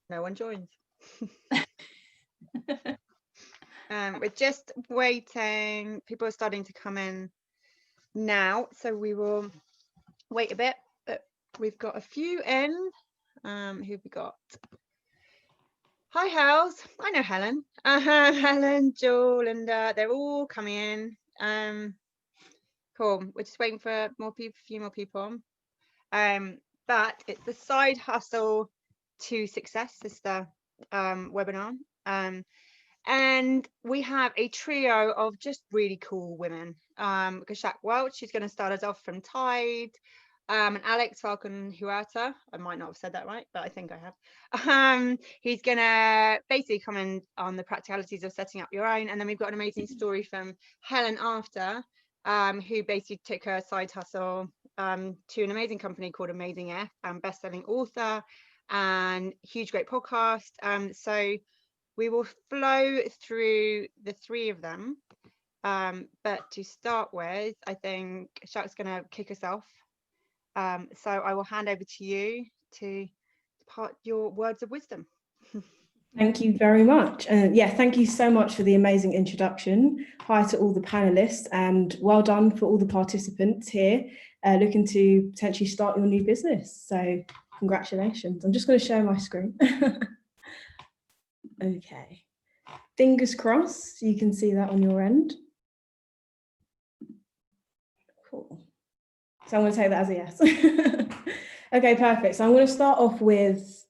No one joins. We're just waiting. People are starting to come in now, so we will wait a bit. But we've got a few in. Who've we got? Hi, Hels. I know Helen. Helen, Joel, and they're all coming in. Cool. We're just waiting for a few more people. But it's the Side Hustle to Success Sistr webinar. And we have a trio of just really cool women. Because Shak, Welch, she's going to start us off from Tide. And Alex falcon-huerta, I might not have said that right, but I think I have. He's going to basically comment on the practicalities of setting up your own. And then we've got an amazing story from Helen after, who basically took her side hustle to an amazing company called Amazing F, best-selling author and huge, great podcast. So we will flow through the three of them. But to start with, I think Shak's going to kick us off. So I will hand over to you to part your words of wisdom. Thank you very much. Yeah, thank you so much for the amazing introduction. Hi to all the panelists, and well done for all the participants here looking to potentially start your new business. So congratulations. I'm just going to share my screen. Okay. Fingers crossed you can see that on your end. Cool. So I'm going to take that as a yes. Okay, perfect. So I'm going to start off with,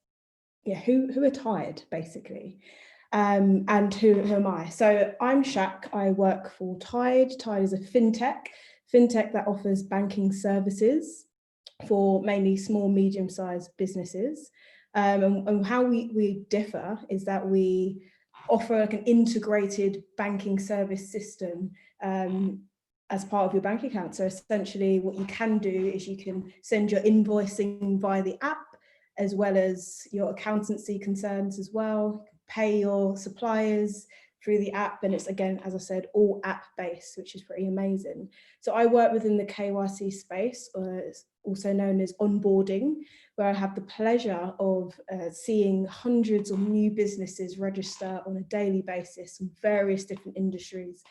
who are Tide, basically, and who am I? So I'm Shak. I work for Tide. Tide is a fintech that offers banking services for mainly small, medium-sized businesses. And how we differ is that we offer like an integrated banking service system as part of your bank account. So essentially what you can do is you can send your invoicing via the app, as well as your accountancy concerns as well, pay your suppliers through the app. And it's, again, as I said, all app-based, which is pretty amazing. So I work within the KYC space, also known as onboarding, where I have the pleasure of seeing hundreds of new businesses register on a daily basis in various different industries.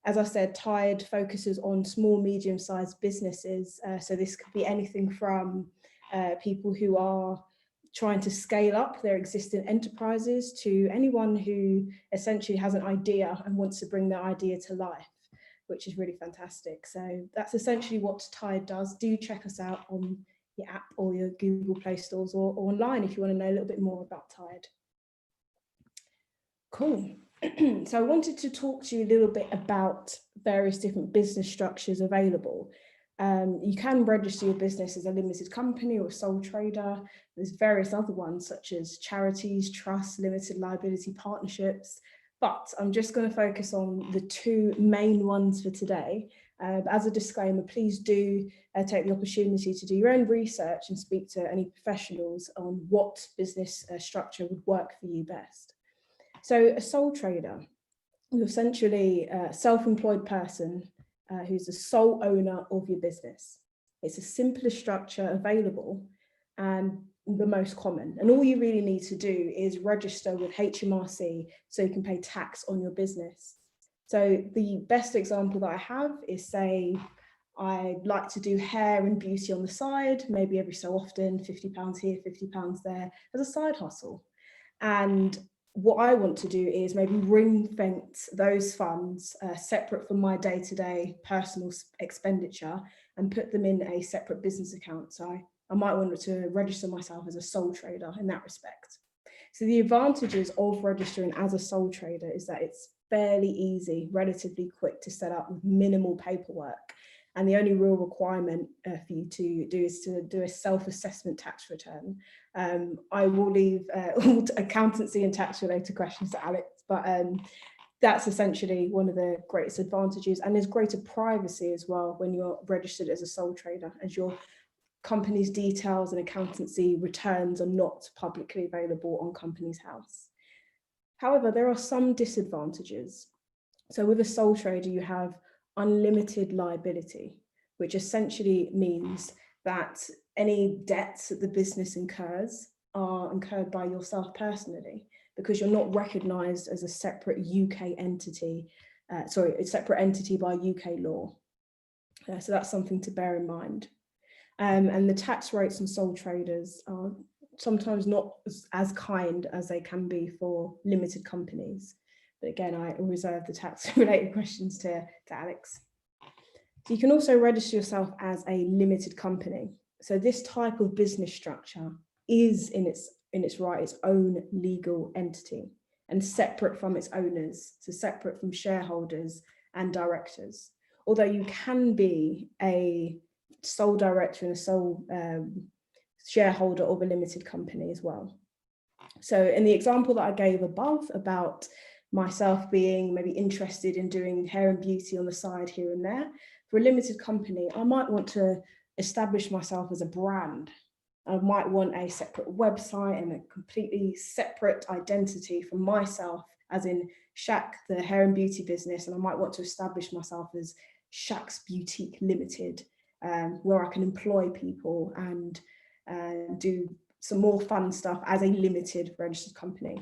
As I said, Tide focuses on small, medium-sized businesses. So this could be anything from people who are trying to scale up their existing enterprises to anyone who essentially has an idea and wants to bring their idea to life, which is really fantastic. So that's essentially what Tide does. Do check us out on your app or your Google Play stores or online if you want to know a little bit more about Tide. Cool. So I wanted to talk to you a little bit about various different business structures available. You can register your business as a limited company or a sole trader. There's various other ones such as charities, trusts, limited liability partnerships, but I'm just going to focus on the two main ones for today. As a disclaimer, please do take the opportunity to do your own research and speak to any professionals on what business structure would work for you best. So a sole trader is essentially a self-employed person who's the sole owner of your business. It's the simplest structure available and the most common. And all you really need to do is register with HMRC so you can pay tax on your business. So the best example that I have is, say, I'd like to do hair and beauty on the side, maybe every so often, £50 here, £50 there, as a side hustle. And what I want to do is maybe ring fence those funds separate from my day-to-day personal expenditure and put them in a separate business account. So I might want to register myself as a sole trader in that respect. So the advantages of registering as a sole trader is that it's fairly easy, relatively quick to set up with minimal paperwork. And the only real requirement for you to do is to do a self-assessment tax return. I will leave all accountancy and tax related questions to Alex, but that's essentially one of the greatest advantages. And there's greater privacy as well when you're registered as a sole trader, as your company's details and accountancy returns are not publicly available on Companies House. However, there are some disadvantages. So with a sole trader, you have unlimited liability, which essentially means that any debts that the business incurs are incurred by yourself personally, because you're not recognised as a separate UK entity, a separate entity by UK law. So that's something to bear in mind. And the tax rates on sole traders are sometimes not as kind as they can be for limited companies. But again, I reserve the tax related questions to Alex. So you can also register yourself as a limited company. So this type of business structure is in its right its own legal entity and separate from its owners, so separate from shareholders and directors. Although you can be a sole director and a sole shareholder of a limited company as well. So in the example that I gave above about myself being maybe interested in doing hair and beauty on the side here and there, for a limited company, I might want to establish myself as a brand. I might want a separate website and a completely separate identity from myself, as in Shak, the hair and beauty business, and I might want to establish myself as Shak's Boutique Limited, where I can employ people and do some more fun stuff as a limited registered company.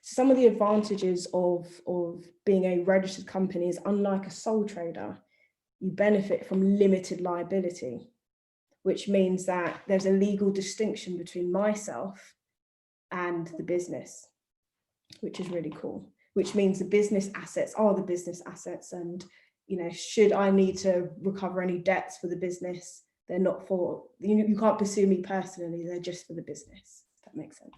Some of the advantages of being a registered company is, unlike a sole trader, you benefit from limited liability, which means that there's a legal distinction between myself and the business, which is really cool, which means the business assets are the business assets. And, you know, should I need to recover any debts for the business, they're not for, you can't pursue me personally, they're just for the business, if that makes sense.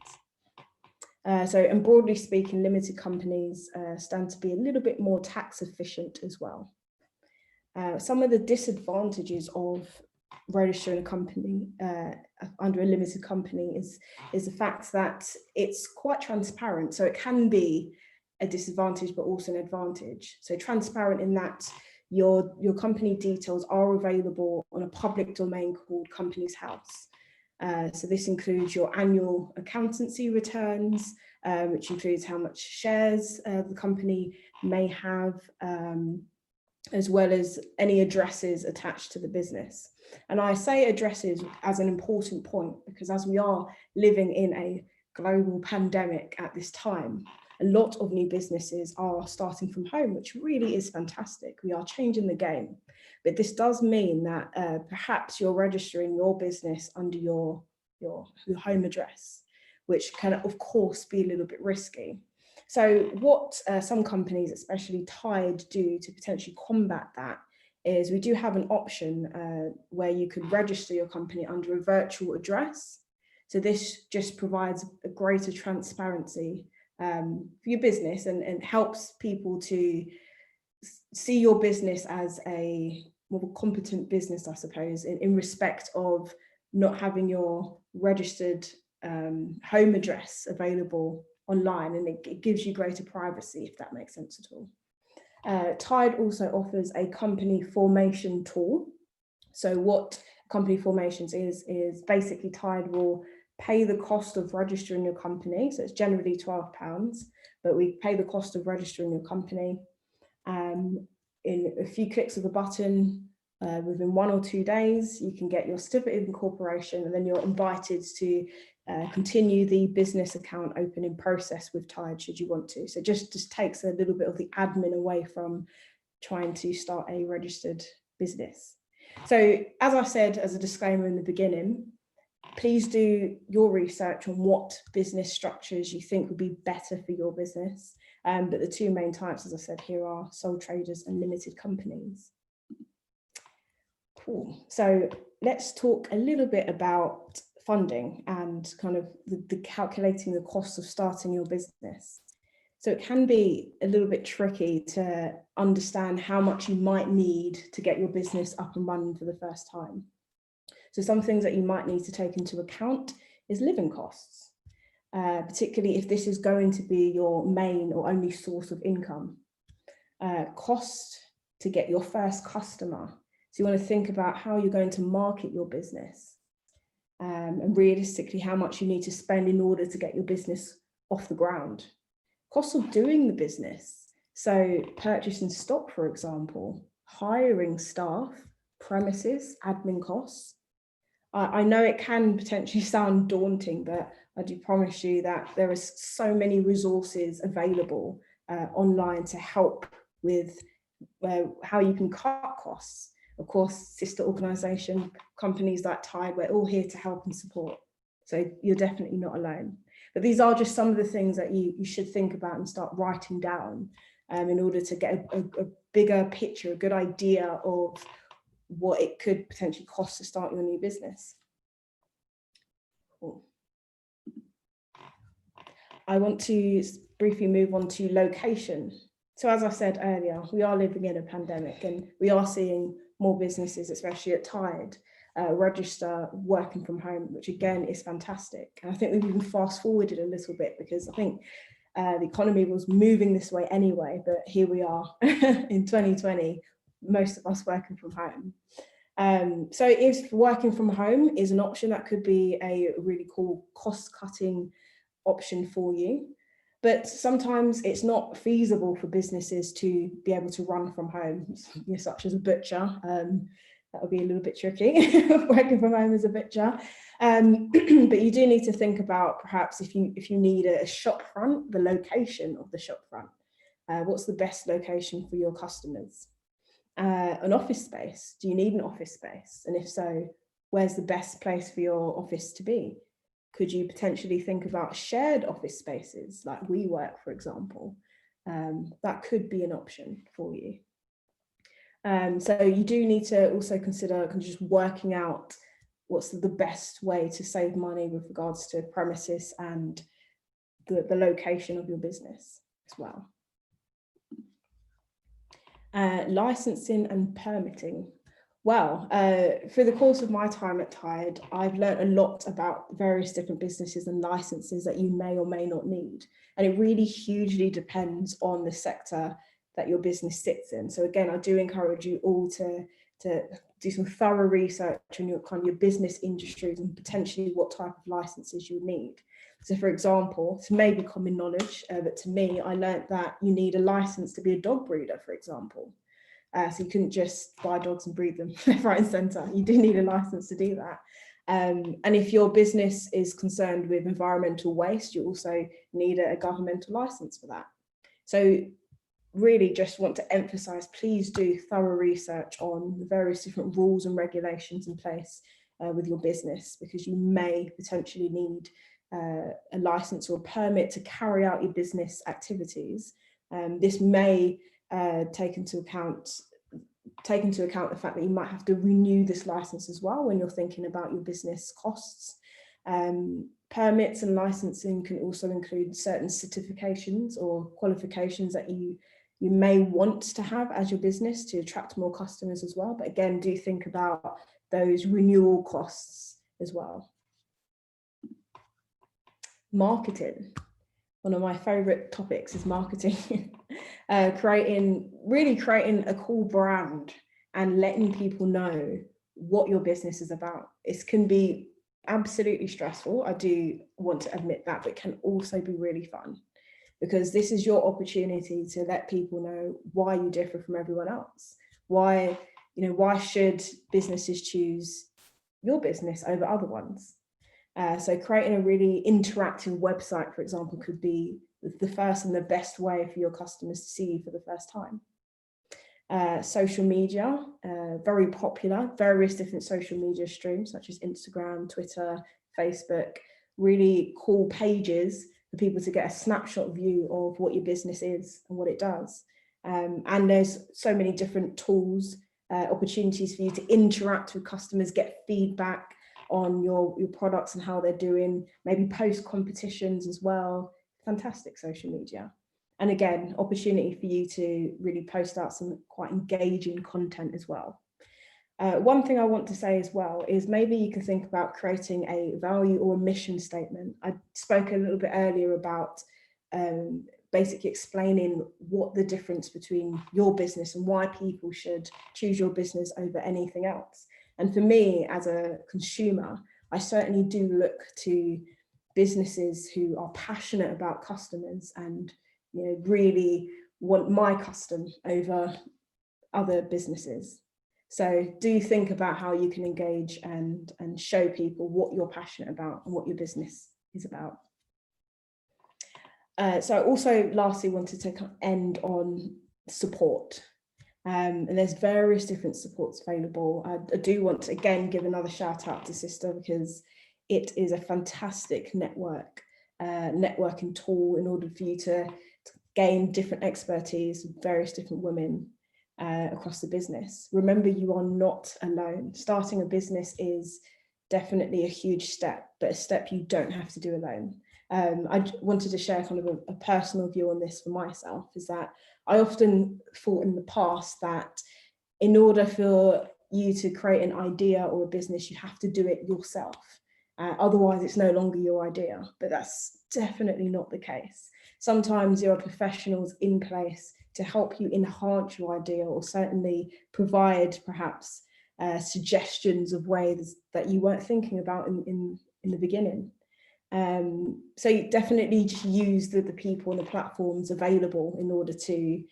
And broadly speaking, limited companies stand to be a little bit more tax efficient as well. Some of the disadvantages of registering a company under a limited company is the fact that it's quite transparent. So it can be a disadvantage, but also an advantage. So transparent in that your company details are available on a public domain called Companies House. So this includes your annual accountancy returns, which includes how much shares the company may have, as well as any addresses attached to the business. And I say addresses as an important point, because as we are living in a global pandemic at this time, a lot of new businesses are starting from home, which really is fantastic. We are changing the game. But this does mean that perhaps you're registering your business under your home address, which can, of course, be a little bit risky. So what some companies, especially Tide, do to potentially combat that is we do have an option where you could register your company under a virtual address. So this just provides a greater transparency for your business and helps people to see your business as a more competent business, I suppose, in respect of not having your registered home address available online, and it gives you greater privacy, if that makes sense at all. Tide also offers a company formation tool. So what company formations is basically Tide will pay the cost of registering your company. So it's generally £12, but we pay the cost of registering your company. In a few clicks of a button, within 1 or 2 days, you can get your certificate of incorporation, and then you're invited to continue the business account opening process with Tide should you want to. So just takes a little bit of the admin away from trying to start a registered business. So as I said as a disclaimer in the beginning, please do your research on what business structures you think would be better for your business. But the two main types, as I said, here are sole traders and limited companies. Cool. So let's talk a little bit about funding and kind of the calculating the cost of starting your business. So it can be a little bit tricky to understand how much you might need to get your business up and running for the first time. So some things that you might need to take into account is living costs, particularly if this is going to be your main or only source of income. Cost to get your first customer. So you want to think about how you're going to market your business, and realistically how much you need to spend in order to get your business off the ground. Cost of doing the business. So purchasing stock, for example, hiring staff, premises, admin costs. I know it can potentially sound daunting, but I do promise you that there is so many resources available online to help with how you can cut costs. Of course, sister organisation, companies like Tide, we're all here to help and support. So you're definitely not alone. But these are just some of the things that you should think about and start writing down in order to get a bigger picture, a good idea of what it could potentially cost to start your new business. Cool. I want to briefly move on to location. So as I said earlier, we are living in a pandemic and we are seeing more businesses, especially at Tide, register working from home, which again is fantastic. And I think we've even fast forwarded a little bit because I think the economy was moving this way anyway, but here we are in 2020, most of us working from home. So if working from home is an option, that could be a really cool cost-cutting option for you. But sometimes it's not feasible for businesses to be able to run from home, such as a butcher. That would be a little bit tricky, working from home as a butcher. But you do need to think about perhaps if you need a shop front, the location of the shop front. What's the best location for your customers? An office space. Do you need an office space? And if so, where's the best place for your office to be? Could you potentially think about shared office spaces like WeWork, for example? That could be an option for you. So you do need to also consider just working out what's the best way to save money with regards to premises and the location of your business as well. Licensing and permitting. Well, through the course of my time at Tide, I've learned a lot about various different businesses and licenses that you may or may not need. And it really hugely depends on the sector that your business sits in. So again, I do encourage you all to do some thorough research on your business industries and potentially what type of licenses you need. So for example, it's maybe common knowledge, but to me, I learned that you need a license to be a dog breeder, for example. So you couldn't just buy dogs and breed them left, right and centre. You do need a license to do that. And if your business is concerned with environmental waste, you also need a governmental license for that. So really just want to emphasise, please do thorough research on the various different rules and regulations in place with your business, because you may potentially need a license or a permit to carry out your business activities. This may take into account the fact that you might have to renew this license as well when you're thinking about your business costs. Permits and licensing can also include certain certifications or qualifications that you may want to have as your business to attract more customers as well. But again, do think about those renewal costs as well. Marketing. One of my favorite topics is marketing. creating a cool brand and letting people know what your business is about. It can be absolutely stressful. I do want to admit that, but it can also be really fun, because this is your opportunity to let people know why you differ from everyone else. Why should businesses choose your business over other ones? So creating a really interactive website, for example, could be the first and the best way for your customers to see you for the first time. Social media, very popular, various different social media streams such as Instagram, Twitter, Facebook, really cool pages for people to get a snapshot view of what your business is and what it does. And there's so many different tools, opportunities for you to interact with customers, get feedback on your products and how they're doing, maybe post competitions as well. Fantastic social media. And again, opportunity for you to really post out some quite engaging content as well. One thing I want to say as well is maybe you can think about creating a value or a mission statement. I spoke a little bit earlier about basically explaining what the difference between your business and why people should choose your business over anything else. And for me, as a consumer, I certainly do look to businesses who are passionate about customers and really want my custom over other businesses. So do think about how you can engage and show people what you're passionate about and what your business is about. So I also lastly wanted to end on support. And there's various different supports available. I do want to again give another shout out to Sistr, because it is a fantastic networking tool in order for you to gain different expertise with various different women across the business. Remember, you are not alone. Starting a business is definitely a huge step, but a step you don't have to do alone. I wanted to share kind of a personal view on this for myself, is that I often thought in the past that in order for you to create an idea or a business, you have to do it yourself. Otherwise, it's no longer your idea, but that's definitely not the case. Sometimes there are professionals in place to help you enhance your idea, or certainly provide perhaps suggestions of ways that you weren't thinking about in the beginning. So you definitely just use the people and the platforms available in order to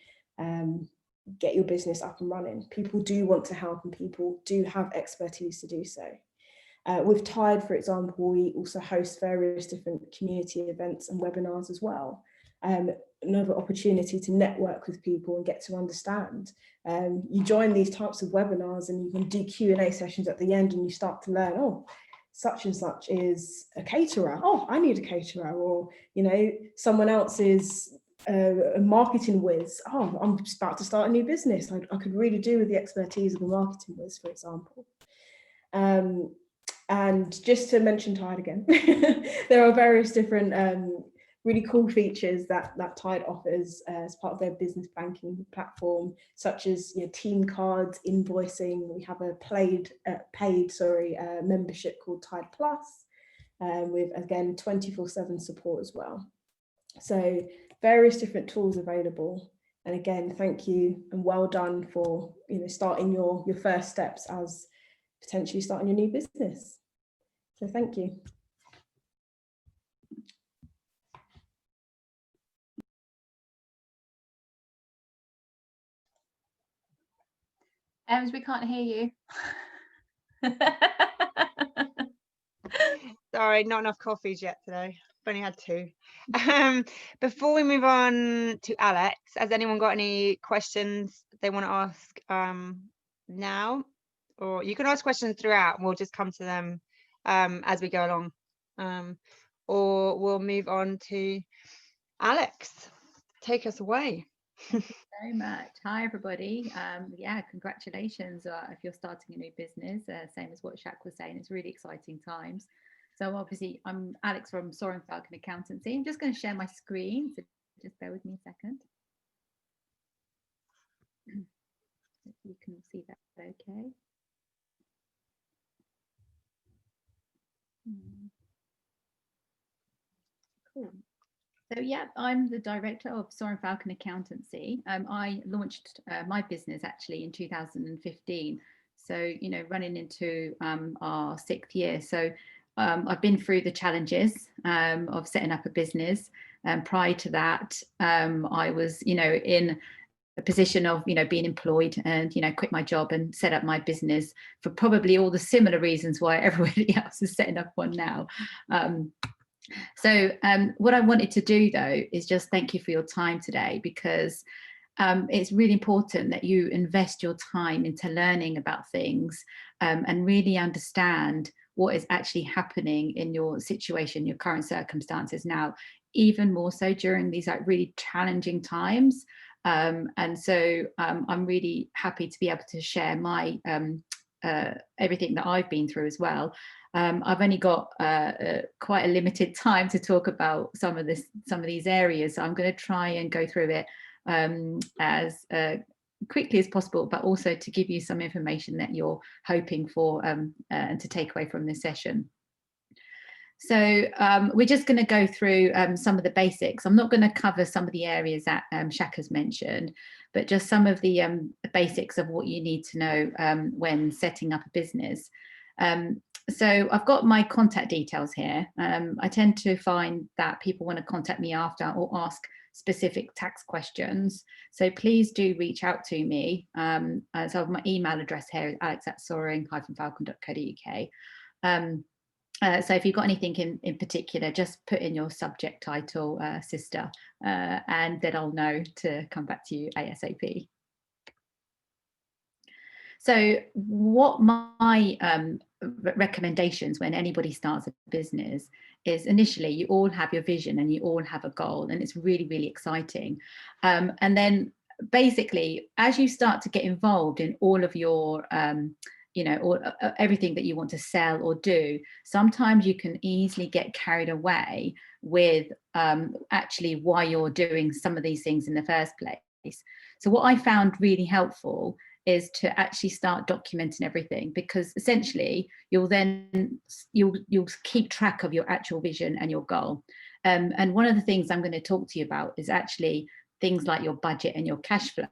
get your business up and running. People do want to help, and people do have expertise to do so. With Tide, for example, we also host various different community events and webinars as well. Another opportunity to network with people and get to understand. You join these types of webinars and you can do Q&A sessions at the end, and you start to learn, oh, such and such is a caterer. Oh, I need a caterer. Or, you know, someone else is a marketing whiz. Oh, I'm just about to start a new business. I could really do with the expertise of a marketing whiz, for example. And just to mention Tide again, there are various different really cool features that Tide offers as part of their business banking platform, such as, you know, team cards, invoicing. We have a paid membership called Tide Plus, with again 24/7 support as well. So various different tools available. And again, thank you and well done for, you know, starting your first steps as potentially starting your new business. So thank you. We can't hear you. Sorry, not enough coffees yet today. I've only had 2. Before we move on to Alex, has anyone got any questions they want to ask now? Or you can ask questions throughout, and we'll just come to them as we go along. Or we'll move on to Alex. Take us away. Very much. Hi everybody. Yeah, congratulations if you're starting a new business, same as what Shak was saying. It's really exciting times. So obviously I'm Alex from Soaring Falcon Accountancy. I'm just going to share my screen, so just bear with me a second. You can see that okay. Cool. So yeah, I'm the director of Soaring Falcon Accountancy. I launched my business actually in 2015. So, you know, running into our 6th year. So I've been through the challenges of setting up a business. Prior to that, I was, you know, in a position of, you know, being employed, and, you know, quit my job and set up my business for probably all the similar reasons why everybody else is setting up one now. So what I wanted to do though is just thank you for your time today, because it's really important that you invest your time into learning about things and really understand what is actually happening in your situation, your current circumstances now, even more so during these like really challenging times. And so I'm really happy to be able to share my everything that I've been through as well. I've only got quite a limited time to talk about some of these areas, so I'm going to try and go through it as quickly as possible, but also to give you some information that you're hoping for and to take away from this session. So we're just going to go through some of the basics. I'm not going to cover some of the areas that Shak has mentioned, but just some of the basics of what you need to know when setting up a business. So I've got my contact details here. I tend to find that people want to contact me after or ask specific tax questions. So please do reach out to me. So my email address here is alex@soaring-falcon.co.uk. So if you've got anything in particular, just put in your subject title, Sistr, and then I'll know to come back to you ASAP. So what my recommendations when anybody starts a business is, initially you all have your vision and you all have a goal, and it's really, really exciting. And then basically, as you start to get involved in all of your everything that you want to sell or do, sometimes you can easily get carried away with actually why you're doing some of these things in the first place. So what I found really helpful is to actually start documenting everything, because essentially you'll keep track of your actual vision and your goal. And one of the things I'm going to talk to you about is actually things like your budget and your cash flow,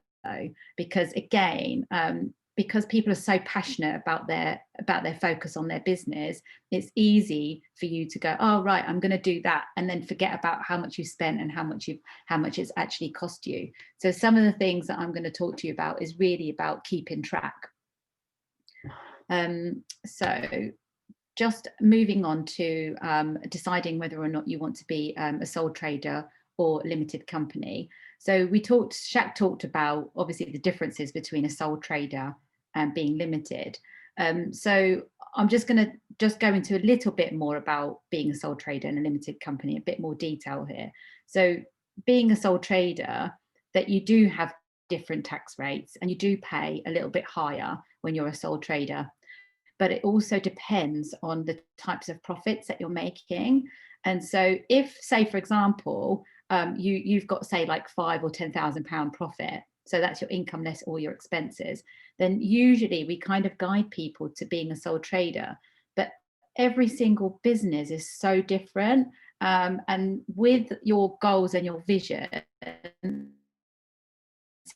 because again, because people are so passionate about their focus on their business, it's easy for you to go, oh right, I'm going to do that, and then forget about how much you spent and how much it's actually cost you. So some of the things that I'm going to talk to you about is really about keeping track. So just moving on to deciding whether or not you want to be a sole trader or limited company. So Shak talked about obviously the differences between a sole trader and being limited. So I'm just going to go into a little bit more about being a sole trader and a limited company, a bit more detail here. So being a sole trader, that you do have different tax rates and you do pay a little bit higher when you're a sole trader, but it also depends on the types of profits that you're making. And so if, say, for example, you've got, say, like £5,000 or £10,000 profit, so that's your income less all your expenses, then usually we kind of guide people to being a sole trader. But every single business is so different. And with your goals and your vision,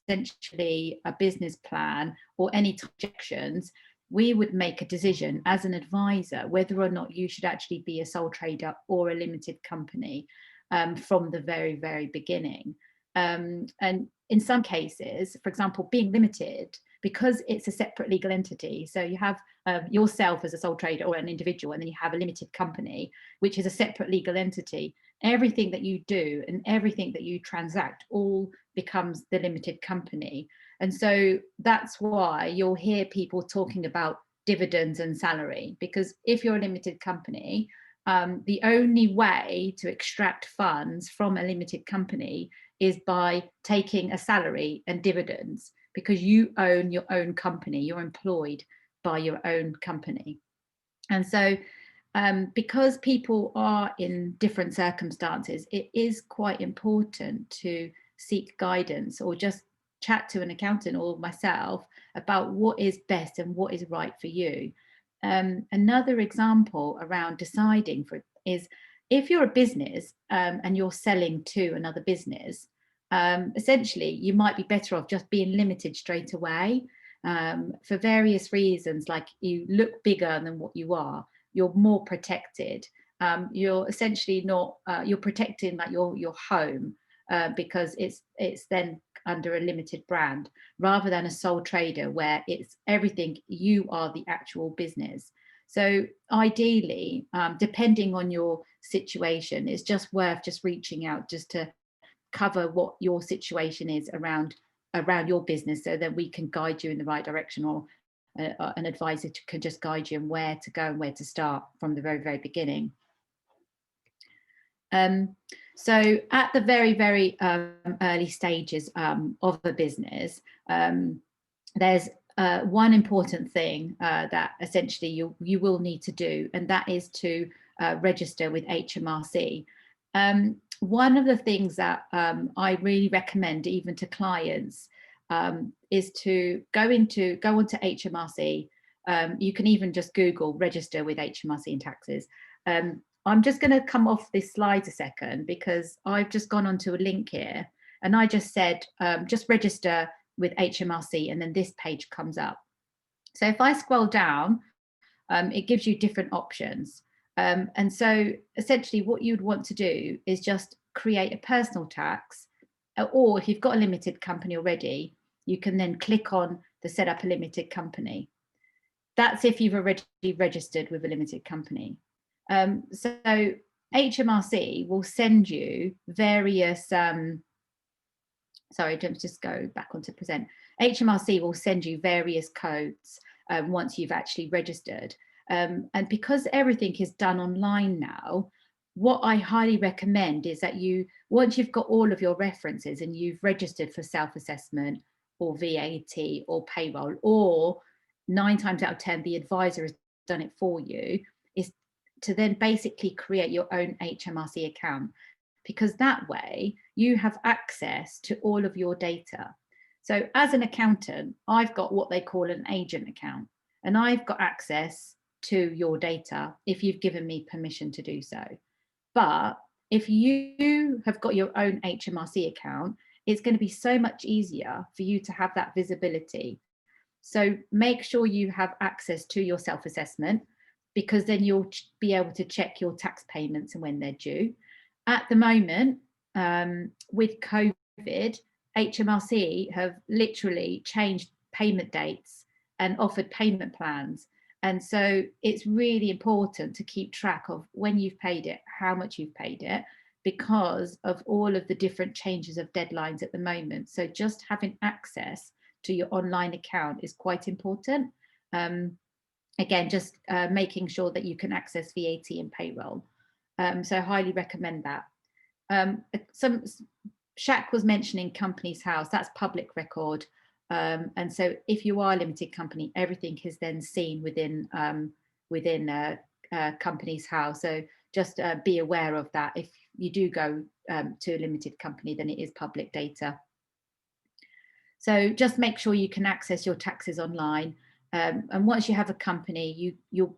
essentially a business plan or any projections, we would make a decision as an advisor whether or not you should actually be a sole trader or a limited company from the very, very beginning. And in some cases, for example, being limited, because it's a separate legal entity, so you have yourself as a sole trader or an individual, and then you have a limited company, which is a separate legal entity. Everything that you do and everything that you transact all becomes the limited company. And so that's why you'll hear people talking about dividends and salary, because if you're a limited company, the only way to extract funds from a limited company is by taking a salary and dividends, because you own your own company, you're employed by your own company. And so because people are in different circumstances, it is quite important to seek guidance or just chat to an accountant or myself about what is best and what is right for you. Another example around deciding is if you're a business and you're selling to another business, essentially you might be better off just being limited straight away for various reasons, like you look bigger than what you are, you're more protected, you're essentially not you're protecting like your home because it's then under a limited brand, rather than a sole trader where it's everything, you are the actual business. So ideally, depending on your situation, it's just worth just reaching out just to cover what your situation is around your business, so that we can guide you in the right direction, or an advisor can just guide you on where to go and where to start from the very, very beginning. So at the very, very early stages of a business, there's one important thing that essentially you will need to do, and that is to register with HMRC. One of the things that I really recommend even to clients is to go onto HMRC. You can even just Google register with HMRC and taxes. I'm just going to come off this slide a second, because I've just gone onto a link here and I just said, just register with HMRC, and then this page comes up. So if I scroll down, it gives you different options. And so essentially what you'd want to do is just create a personal tax, or if you've got a limited company already, you can then click on the set up a limited company. That's if you've already registered with a limited company. So HMRC will send you various, sorry, don't just go back onto present. HMRC will send you various codes once you've actually registered. And because everything is done online now, what I highly recommend is that once you've got all of your references and you've registered for self-assessment or VAT or payroll, or 9 times out of 10, the advisor has done it for you, is to then basically create your own HMRC account, because that way you have access to all of your data. So as an accountant, I've got what they call an agent account, and I've got access to your data if you've given me permission to do so. But if you have got your own HMRC account, it's going to be so much easier for you to have that visibility. So make sure you have access to your self-assessment, because then you'll be able to check your tax payments and when they're due. At the moment, with COVID, HMRC have literally changed payment dates and offered payment plans. And so it's really important to keep track of when you've paid it, how much you've paid it, because of all of the different changes of deadlines at the moment. So just having access to your online account is quite important. Again, just making sure that you can access VAT and payroll. So I highly recommend that. Shak was mentioning Companies House, that's public record. And so if you are a limited company, everything is then seen within Companies House. So just be aware of that. If you do go to a limited company, then it is public data. So just make sure you can access your taxes online. And once you have a company,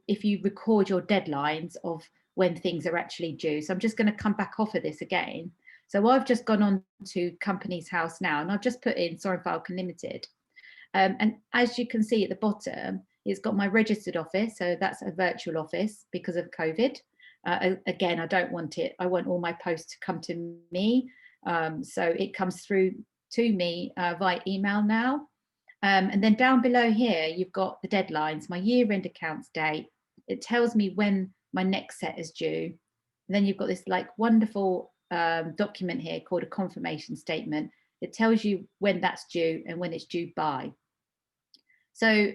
if you record your deadlines of when things are actually due. So I'm just going to come back off of this again. So I've just gone on to Companies House now, and I've just put in Soaring Falcon Limited. And as you can see at the bottom, it's got my registered office. So that's a virtual office because of COVID. Again, I don't want it. I want all my posts to come to me. So it comes through to me via email now. And then down below here, you've got the deadlines, my year-end accounts date. It tells me when my next set is due. And then you've got this like wonderful document here called a confirmation statement. It tells you when that's due and when it's due by. So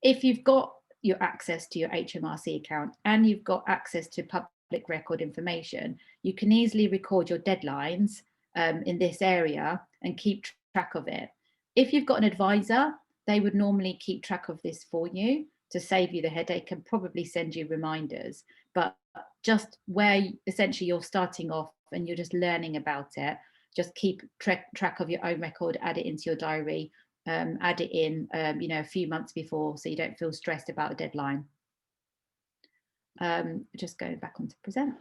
if you've got your access to your HMRC account and you've got access to public record information, you can easily record your deadlines in this area and keep track of it. If you've got an advisor, they would normally keep track of this for you to save you the headache and probably send you reminders. But just where essentially you're starting off and you're just learning about it, just keep track of your own record, add it into your diary, add it in a few months before, so you don't feel stressed about a deadline. Just going back onto present.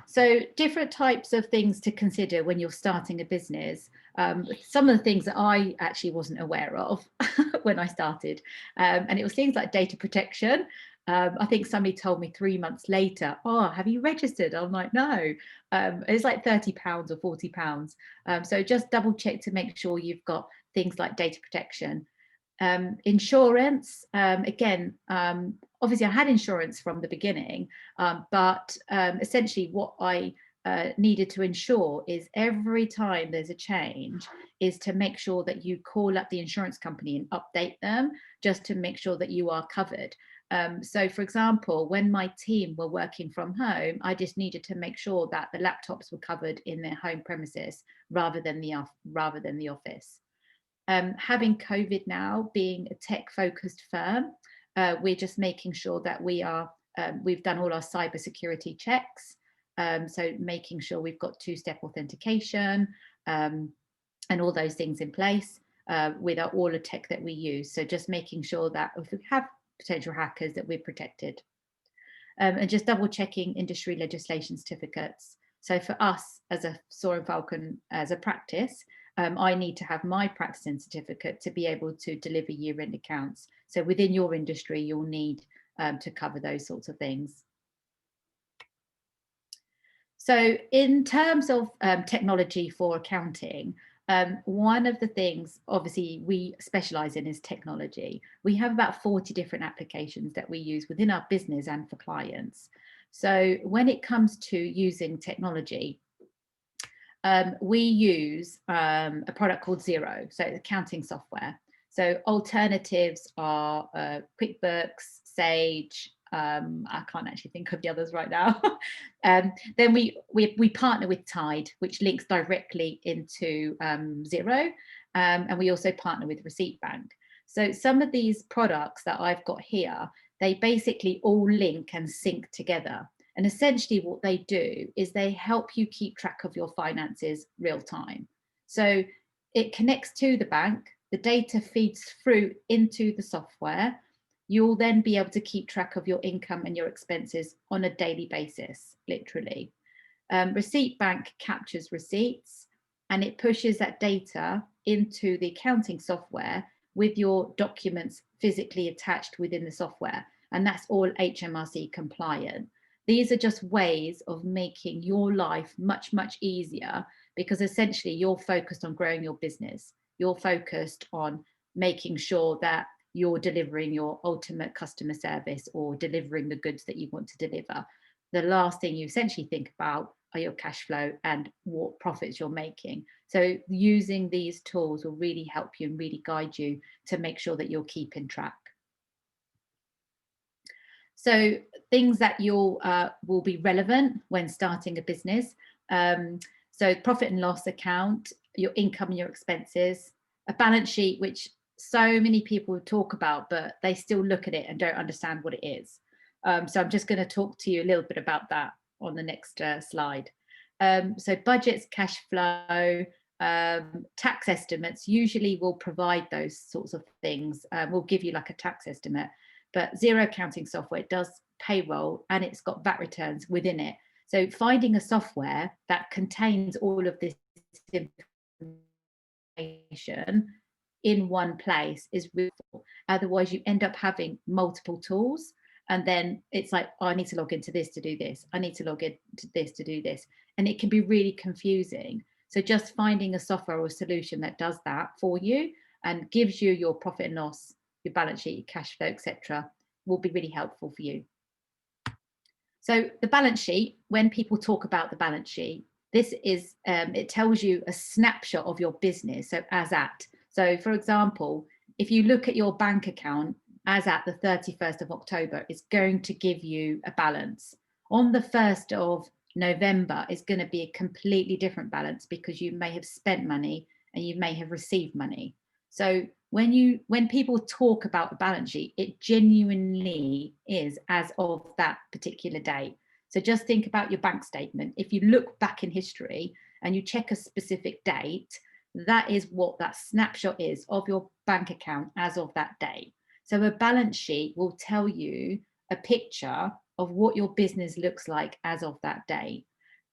So different types of things to consider when you're starting a business. Some of the things that I actually wasn't aware of when I started, and it was things like data protection. I think somebody told me 3 months later, oh, have you registered? I'm like, no. It's like £30 or £40. So just double check to make sure you've got things like data protection. Insurance, again, obviously I had insurance from the beginning, but essentially what I needed to ensure is every time there's a change is to make sure that you call up the insurance company and update them just to make sure that you are covered. So for example, when my team were working from home, I just needed to make sure that the laptops were covered in their home premises rather than the office. Having COVID now, being a tech-focused firm, we're just making sure that we've done all our cybersecurity checks. So making sure we've got two-step authentication and all those things in place with all the tech that we use. So just making sure that if we have potential hackers, that we're protected. And just double checking industry legislation certificates. So for us as a Soaring Falcon, as a practice, I need to have my practicing certificate to be able to deliver year-end accounts. So within your industry, you'll need to cover those sorts of things. So in terms of technology for accounting, one of the things obviously we specialize in is technology. We have about 40 different applications that we use within our business and for clients. So when it comes to using technology, we use a product called Xero, so it's accounting software. So alternatives are QuickBooks, Sage, I can't actually think of the others right now. Then we partner with Tide, which links directly into Xero, and we also partner with Receipt Bank. So some of these products that I've got here, they basically all link and sync together. And essentially what they do is they help you keep track of your finances real time. So it connects to the bank, the data feeds through into the software. You'll then be able to keep track of your income and your expenses on a daily basis, literally. Receipt Bank captures receipts and it pushes that data into the accounting software with your documents physically attached within the software. And that's all HMRC compliant. These are just ways of making your life much, much easier, because essentially you're focused on growing your business. You're focused on making sure that you're delivering your ultimate customer service or delivering the goods that you want to deliver. The last thing you essentially think about are your cash flow and what profits you're making. So using these tools will really help you and really guide you to make sure that you're keeping track. So things that you'll will be relevant when starting a business. So profit and loss account, your income and your expenses, a balance sheet, which so many people talk about, but they still look at it and don't understand what it is. So I'm just going to talk to you a little bit about that on the next slide. So budgets, cash flow, tax estimates usually will provide those sorts of things. We'll give you like a tax estimate. But Xero accounting software does payroll and it's got VAT returns within it. So finding a software that contains all of this information in one place is really helpful. Otherwise, you end up having multiple tools. And then it's like, oh, I need to log into this to do this. I need to log into this to do this. And it can be really confusing. So just finding a software or a solution that does that for you and gives you your profit and loss, your balance sheet, cash flow, etc., will be really helpful for you. So the balance sheet, when people talk about the balance sheet, this is, it tells you a snapshot of your business. So as at, so for example, if you look at your bank account as at the 31st of October, it's going to give you a balance. On the 1st of November, it's going to be a completely different balance because you may have spent money and you may have received money. So when people talk about the balance sheet, it genuinely is as of that particular date. So just think about your bank statement. If you look back in history and you check a specific date, that is what that snapshot is of your bank account as of that day. So a balance sheet will tell you a picture of what your business looks like as of that day.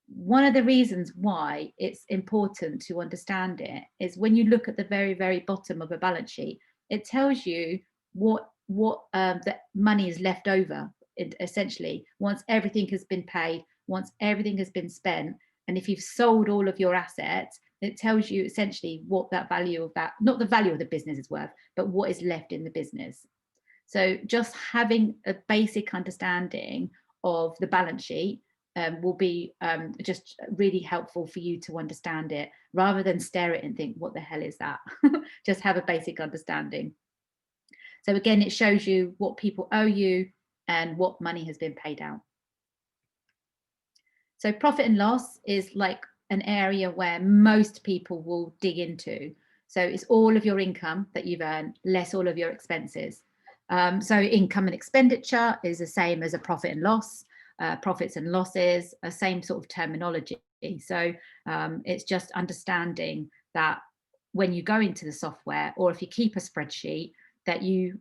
One of the reasons why it's important to understand it is when you look at the very, very bottom of a balance sheet, it tells you what the money is left over, essentially, once everything has been paid, once everything has been spent. And if you've sold all of your assets, it tells you essentially what that value of that, not the value of the business is worth, but what is left in the business. So just having a basic understanding of the balance sheet will be just really helpful for you to understand it, rather than stare at it and think, what the hell is that? Just have a basic understanding. So again, it shows you what people owe you and what money has been paid out. So profit and loss is like an area where most people will dig into. So it's all of your income that you've earned, less all of your expenses. So income and expenditure is the same as a profit and loss. Profits and losses are same sort of terminology. So it's just understanding that when you go into the software, or if you keep a spreadsheet, that you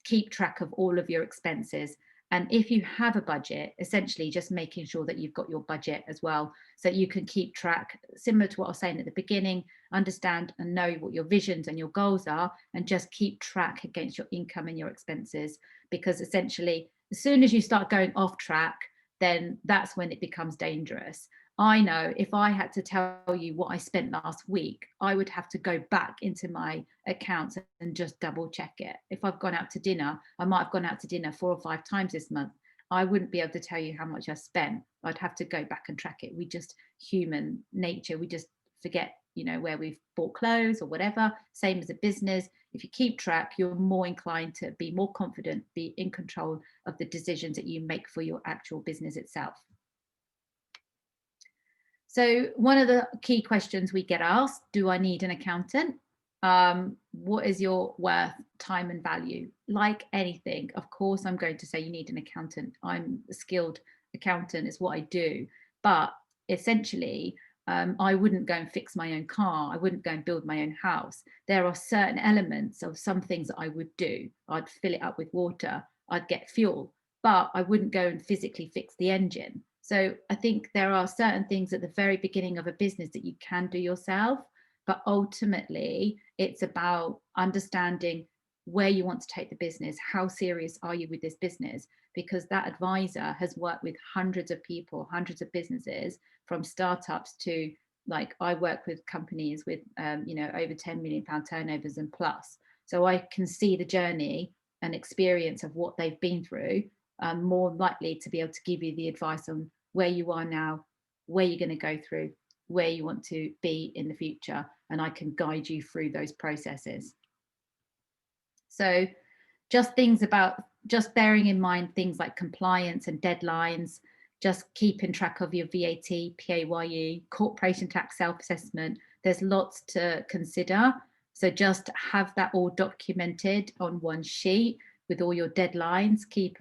keep track of all of your expenses And if you have a budget, essentially just making sure that you've got your budget as well, so that you can keep track, similar to what I was saying at the beginning, understand and know what your visions and your goals are, and just keep track against your income and your expenses. Because essentially, as soon as you start going off track, then that's when it becomes dangerous. I know if I had to tell you what I spent last week, I would have to go back into my accounts and just double check it. If I've gone out to dinner, I might have gone out to dinner 4 or 5 times this month. I wouldn't be able to tell you how much I spent. I'd have to go back and track it. We just, human nature, we just forget, you know, where we've bought clothes or whatever. Same as a business. If you keep track, you're more inclined to be more confident, be in control of the decisions that you make for your actual business itself. So one of the key questions we get asked, do I need an accountant? What is your worth, time and value? Like anything, of course, I'm going to say you need an accountant. I'm a skilled accountant, is what I do. But essentially, I wouldn't go and fix my own car. I wouldn't go and build my own house. There are certain elements of some things that I would do. I'd fill it up with water. I'd get fuel, but I wouldn't go and physically fix the engine. So I think there are certain things at the very beginning of a business that you can do yourself, but ultimately it's about understanding where you want to take the business. How serious are you with this business? Because that advisor has worked with hundreds of people, hundreds of businesses, from startups to, like, I work with companies with, you know, over £10 million turnovers and plus. So I can see the journey and experience of what they've been through. I'm more likely to be able to give you the advice on where you are now, where you're going to go through, where you want to be in the future, and I can guide you through those processes. So just things about, just bearing in mind things like compliance and deadlines, just keeping track of your VAT, PAYE, corporation tax self-assessment. There's lots to consider. So just have that all documented on one sheet with all your deadlines. Keep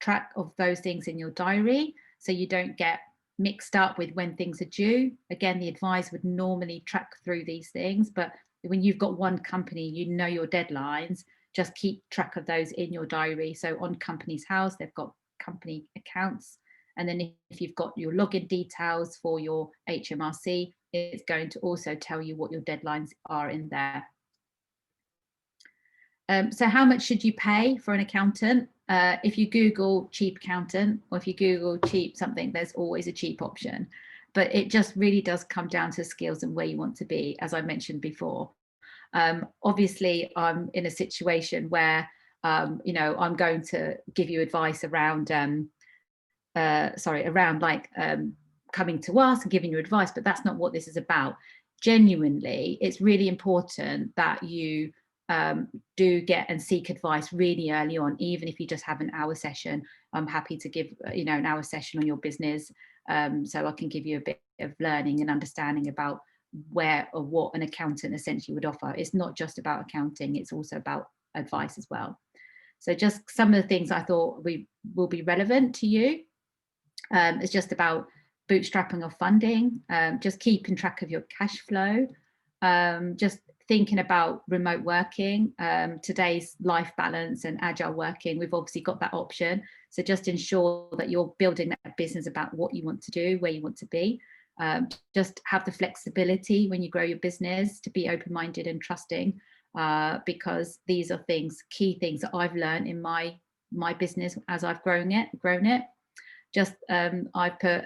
track of those things in your diary so you don't get mixed up with when things are due. Again, the advisor would normally track through these things, but when you've got one company, you know your deadlines, just keep track of those in your diary. So on Companies House, they've got company accounts. And then if you've got your login details for your HMRC, it's going to also tell you what your deadlines are in there. So how much should you pay for an accountant? If you Google cheap accountant, or if you Google cheap something, there's always a cheap option. But it just really does come down to skills and where you want to be, as I mentioned before. Obviously, I'm in a situation where, you know, I'm going to give you advice around, coming to us and giving you advice, but that's not what this is about. Genuinely, it's really important that you do get and seek advice really early on, even if you just have an hour session. I'm happy to give, you know, an hour session on your business, so I can give you a bit of learning and understanding about where or what an accountant essentially would offer. It's not just about accounting, it's also about advice as well. So just some of the things I thought will be relevant to you. It's just about bootstrapping of funding, just keeping track of your cash flow, just thinking about remote working, today's life balance and agile working. We've obviously got that option. So just ensure that you're building that business about what you want to do, where you want to be. Just have the flexibility when you grow your business to be open-minded and trusting, because these are key things that I've learned in my business as I've grown it. Just I put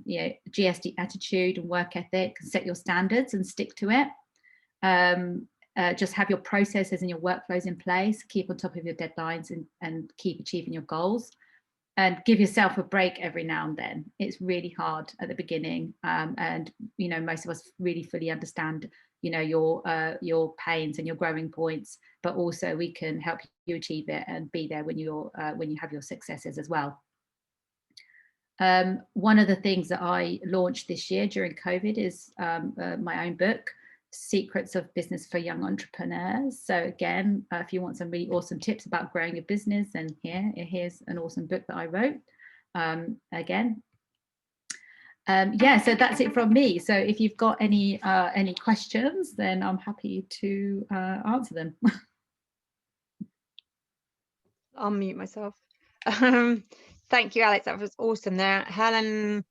you know, GSD attitude and work ethic, and set your standards and stick to it. Just have your processes and your workflows in place, keep on top of your deadlines, and keep achieving your goals, and give yourself a break every now and then. It's really hard at the beginning, and you know, most of us really fully understand, you know, your pains and your growing points, but also we can help you achieve it and be there when you have your successes as well. One of the things that I launched this year during COVID is my own book, Secrets of Business for Young Entrepreneurs. So again, if you want some really awesome tips about growing your business, then here's an awesome book that I wrote. Yeah, so that's it from me. So if you've got any questions, then I'm happy to answer them. I'll mute myself. Thank you, Alex. That was awesome there. Helen's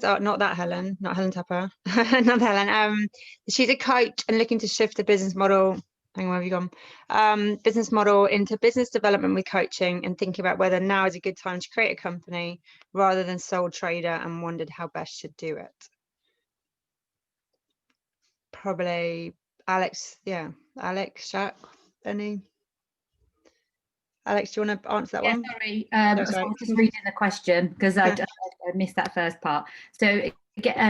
not that Helen, not Helen Tupper, not Helen. She's a coach and looking to shift the business model. Hang on, where have you gone? Business model into business development with coaching and thinking about whether now is a good time to create a company rather than sole trader, and wondered how best should do it. Probably Alex. Yeah, Alex, Shak, any? Alex, do you want to answer that one? Sorry, No, so I sorry. was just reading the question because I missed that first part. So,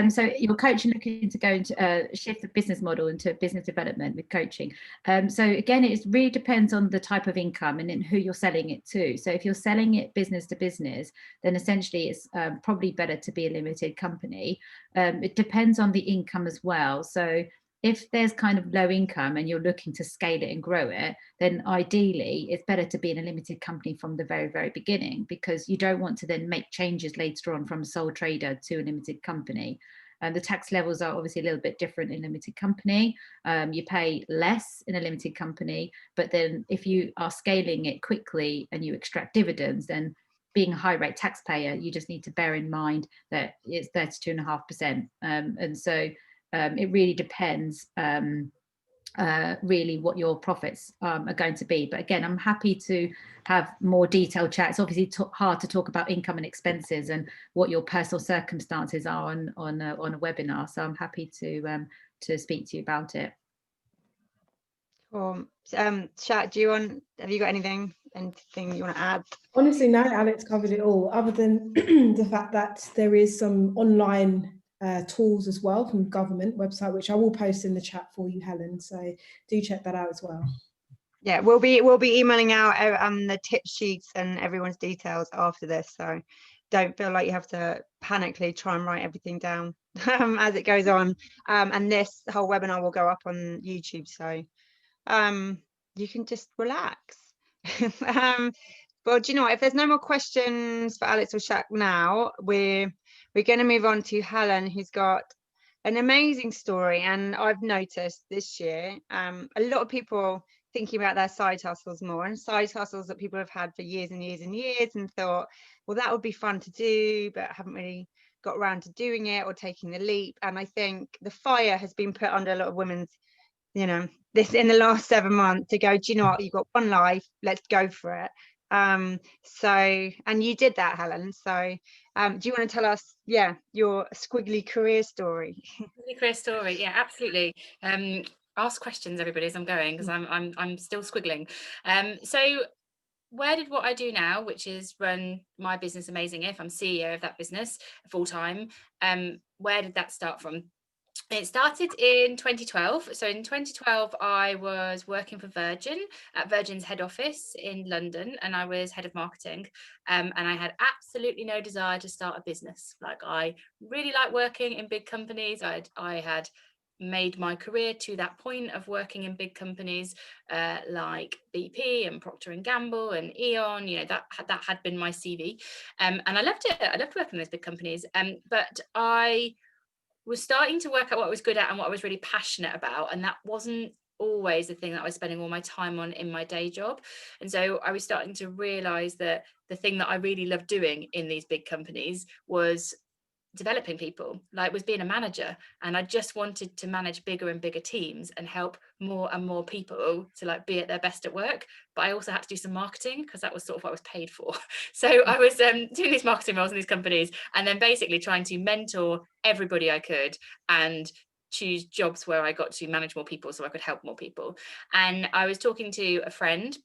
so your coaching looking to go into shift the business model into business development with coaching. So again, it really depends on the type of income and who you're selling it to. So if you're selling it business to business, then essentially it's probably better to be a limited company. It depends on the income as well. So if there's kind of low income and you're looking to scale it and grow it, then ideally it's better to be in a limited company from the very, very beginning, because you don't want to then make changes later on from a sole trader to a limited company. The tax levels are obviously a little bit different in a limited company. You pay less in a limited company, but then if you are scaling it quickly and you extract dividends, then being a high rate taxpayer, you just need to bear in mind that it's 32.5%. And so it really depends really what your profits are going to be. But again, I'm happy to have more detailed chats. Obviously hard to talk about income and expenses and what your personal circumstances are on a webinar. So I'm happy to speak to you about it. Cool. Shak, have you got anything you want to add? Honestly, no, Alex covered it all, other than the fact that there is some online tools as well from the government website, which I will post in the chat for you, Helen. So do check that out as well. Yeah, we'll be emailing out the tip sheets and everyone's details after this. So don't feel like you have to panically try and write everything down as it goes on. And this whole webinar will go up on YouTube, so you can just relax. Well, do you know what? If there's no more questions for Alex or Shak now, we're going to move on to Helen, who's got an amazing story. And I've noticed this year a lot of people thinking about their side hustles more, and side hustles that people have had for years and years and years, and thought, well, that would be fun to do, but haven't really got around to doing it or taking the leap. And I think the fire has been put under a lot of women's, this in the last 7 months, to go, do you know what, you've got one life, let's go for it. And you did that, Helen. So do you want to tell us your squiggly career story? Career story, yeah, absolutely. Ask questions, everybody, as I'm going, because I'm still squiggling. So where did what I do now, which is run my business Amazing If, I'm CEO of that business full time, where did that start from? It started in 2012. So in 2012, I was working for Virgin at Virgin's head office in London, and I was head of marketing. And I had absolutely no desire to start a business. Like, I really like working in big companies. I had made my career to that point of working in big companies like BP and Procter & Gamble and Eon. That had been my CV, and I loved it. I loved working in those big companies. But I was starting to work out what I was good at and what I was really passionate about, and that wasn't always the thing that I was spending all my time on in my day job. And so I was starting to realize that the thing that I really loved doing in these big companies was developing people, was being a manager. And I just wanted to manage bigger and bigger teams and help more and more people to be at their best at work. But I also had to do some marketing, because that was sort of what I was paid for. So I was doing these marketing roles in these companies, and then basically trying to mentor everybody I could and choose jobs where I got to manage more people so I could help more people. And I was talking to a friend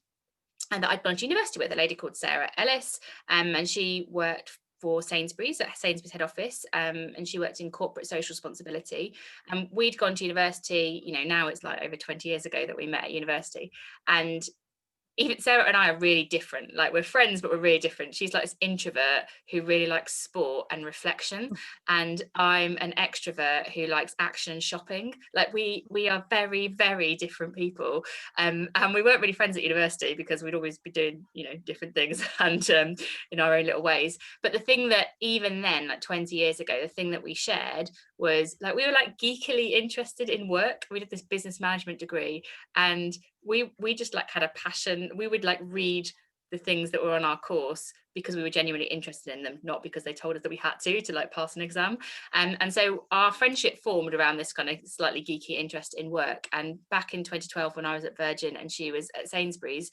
and that I'd gone to university with, a lady called Sarah Ellis, and she worked for Sainsbury's at Sainsbury's head office, and she worked in corporate social responsibility. And we'd gone to university, now it's over 20 years ago that we met at university. And even Sarah and I are really different. We're friends, but we're really different. She's this introvert who really likes sport and reflection, and I'm an extrovert who likes action and shopping. We are very, very different people, and we weren't really friends at university because we'd always be doing different things and in our own little ways. But the thing that even then, 20 years ago, the thing that we shared was we were geekily interested in work. We did this business management degree, and we just had a passion. We would read the things that were on our course because we were genuinely interested in them, not because they told us that we had to like pass an exam. And so our friendship formed around this kind of slightly geeky interest in work. And back in 2012, when I was at Virgin and she was at Sainsbury's,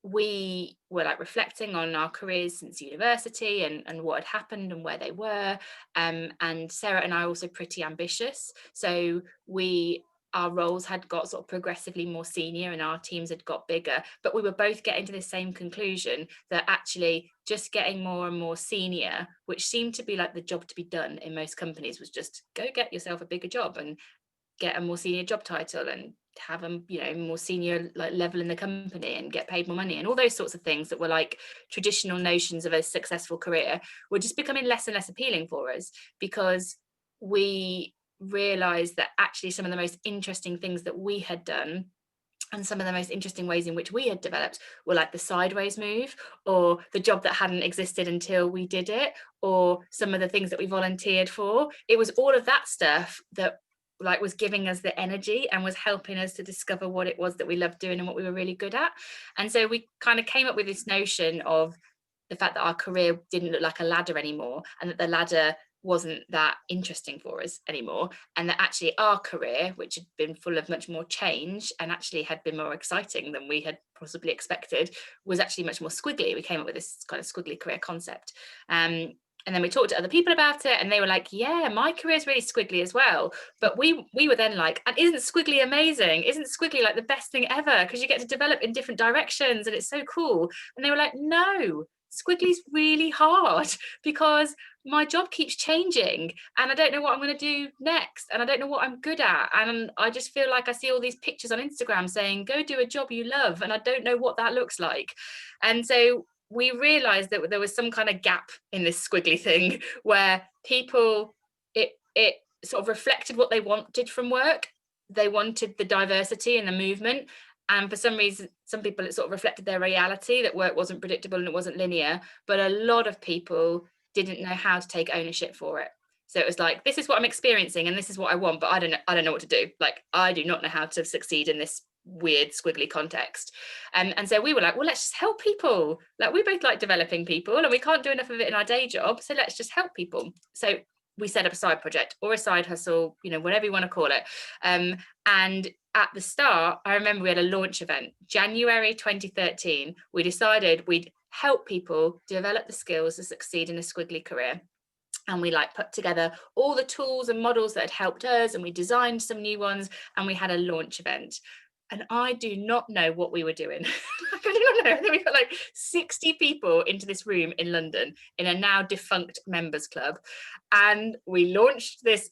we were like reflecting on our careers since university and what had happened and where they were. And Sarah and I are also pretty ambitious. So our roles had got sort of progressively more senior and our teams had got bigger, but we were both getting to the same conclusion that actually just getting more and more senior, which seemed to be like the job to be done in most companies, was just go get yourself a bigger job and get a more senior job title and have a more senior like level in the company and get paid more money, and all those sorts of things that were like traditional notions of a successful career were just becoming less and less appealing for us, because we realized that actually some of the most interesting things that we had done and some of the most interesting ways in which we had developed were like the sideways move, or the job that hadn't existed until we did it, or some of the things that we volunteered for. It was all of that stuff that like was giving us the energy and was helping us to discover what it was that we loved doing and what we were really good at. And so we kind of came up with this notion of the fact that our career didn't look like a ladder anymore, and that the ladder wasn't that interesting for us anymore, and that actually our career, which had been full of much more change and actually had been more exciting than we had possibly expected, was actually much more squiggly. We came up with this kind of squiggly career concept. And then we talked to other people about it, and they were like, yeah, my career is really squiggly as well. But we were then like, and isn't squiggly amazing? Isn't squiggly like the best thing ever? Because you get to develop in different directions and it's so cool. And they were like, no, squiggly's really hard because my job keeps changing and I don't know what I'm going to do next, and I don't know what I'm good at, and I just feel like I see all these pictures on Instagram saying go do a job you love, and I don't know what that looks like. And so we realized that there was some kind of gap in this squiggly thing where people, it sort of reflected what they wanted from work. They wanted the diversity and the movement, and for some reason, some people, it sort of reflected their reality that work wasn't predictable and it wasn't linear. But a lot of people didn't know how to take ownership for it. So it was like, this is what I'm experiencing and this is what I want, but I don't know what to do. Like, I do not know how to succeed in this weird squiggly context. And so we were like, well, let's just help people. Like, we both like developing people and we can't do enough of it in our day job, so let's just help people. So we set up a side project or a side hustle, whatever you want to call it. And at the start, I remember we had a launch event, January 2013. We decided we'd help people develop the skills to succeed in a squiggly career. And we like put together all the tools and models that had helped us, and we designed some new ones, and we had a launch event. And I do not know what we were doing. I do not know. I think we got like 60 people into this room in London in a now defunct members club. And we launched this,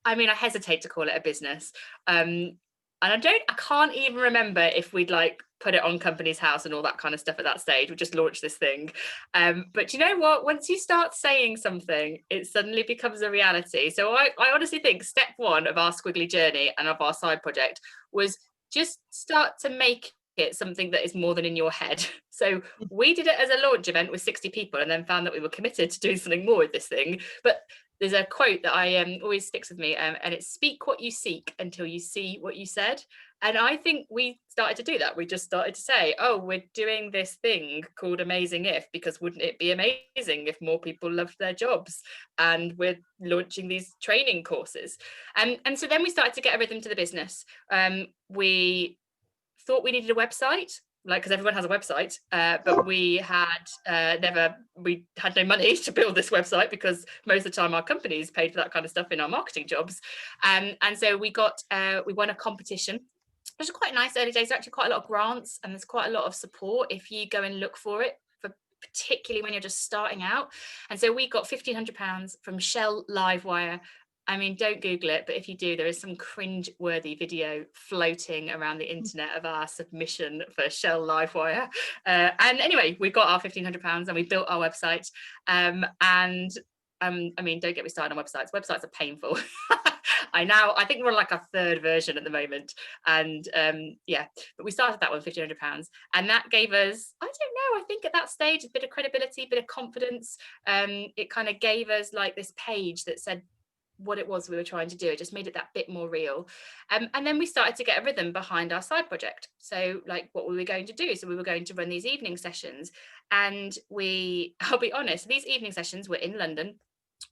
I mean, I hesitate to call it a business. And I can't even remember if we'd like put it on Company's House and all that kind of stuff at that stage. We just launched this thing. But you know what? Once you start saying something, it suddenly becomes a reality. So I honestly think step one of our squiggly journey and of our side project was just start to make it something that is more than in your head. So we did it as a launch event with 60 people and then found that we were committed to doing something more with this thing. But there's a quote that I always sticks with me, and it's speak what you seek until you see what you said. And I think we started to do that. We just started to say, oh, we're doing this thing called Amazing If, because wouldn't it be amazing if more people loved their jobs? And we're launching these training courses. And so then we started to get a rhythm to the business. We thought we needed a website, like, because everyone has a website, but we had no money to build this website, because most of the time our companies paid for that kind of stuff in our marketing jobs. And so we won a competition. It was quite nice early days. There are actually quite a lot of grants and there's quite a lot of support if you go and look for it, particularly when you're just starting out. And so we got £1,500 from Shell Livewire. I mean, don't Google it, but if you do, there is some cringe-worthy video floating around the internet of our submission for Shell Livewire. And anyway, we got our £1,500 and we built our website. I mean, don't get me started on websites. Websites are painful. I think we're on like our third version at the moment. And but we started that one with £1,500. And that gave us, I don't know, I think at that stage, a bit of credibility, a bit of confidence. It kind of gave us like this page that said, what it was we were trying to do. It just made it that bit more real. And then we started to get a rhythm behind our side project. So like, what were we going to do? So we were going to run these evening sessions, and I'll be honest, these evening sessions were in London.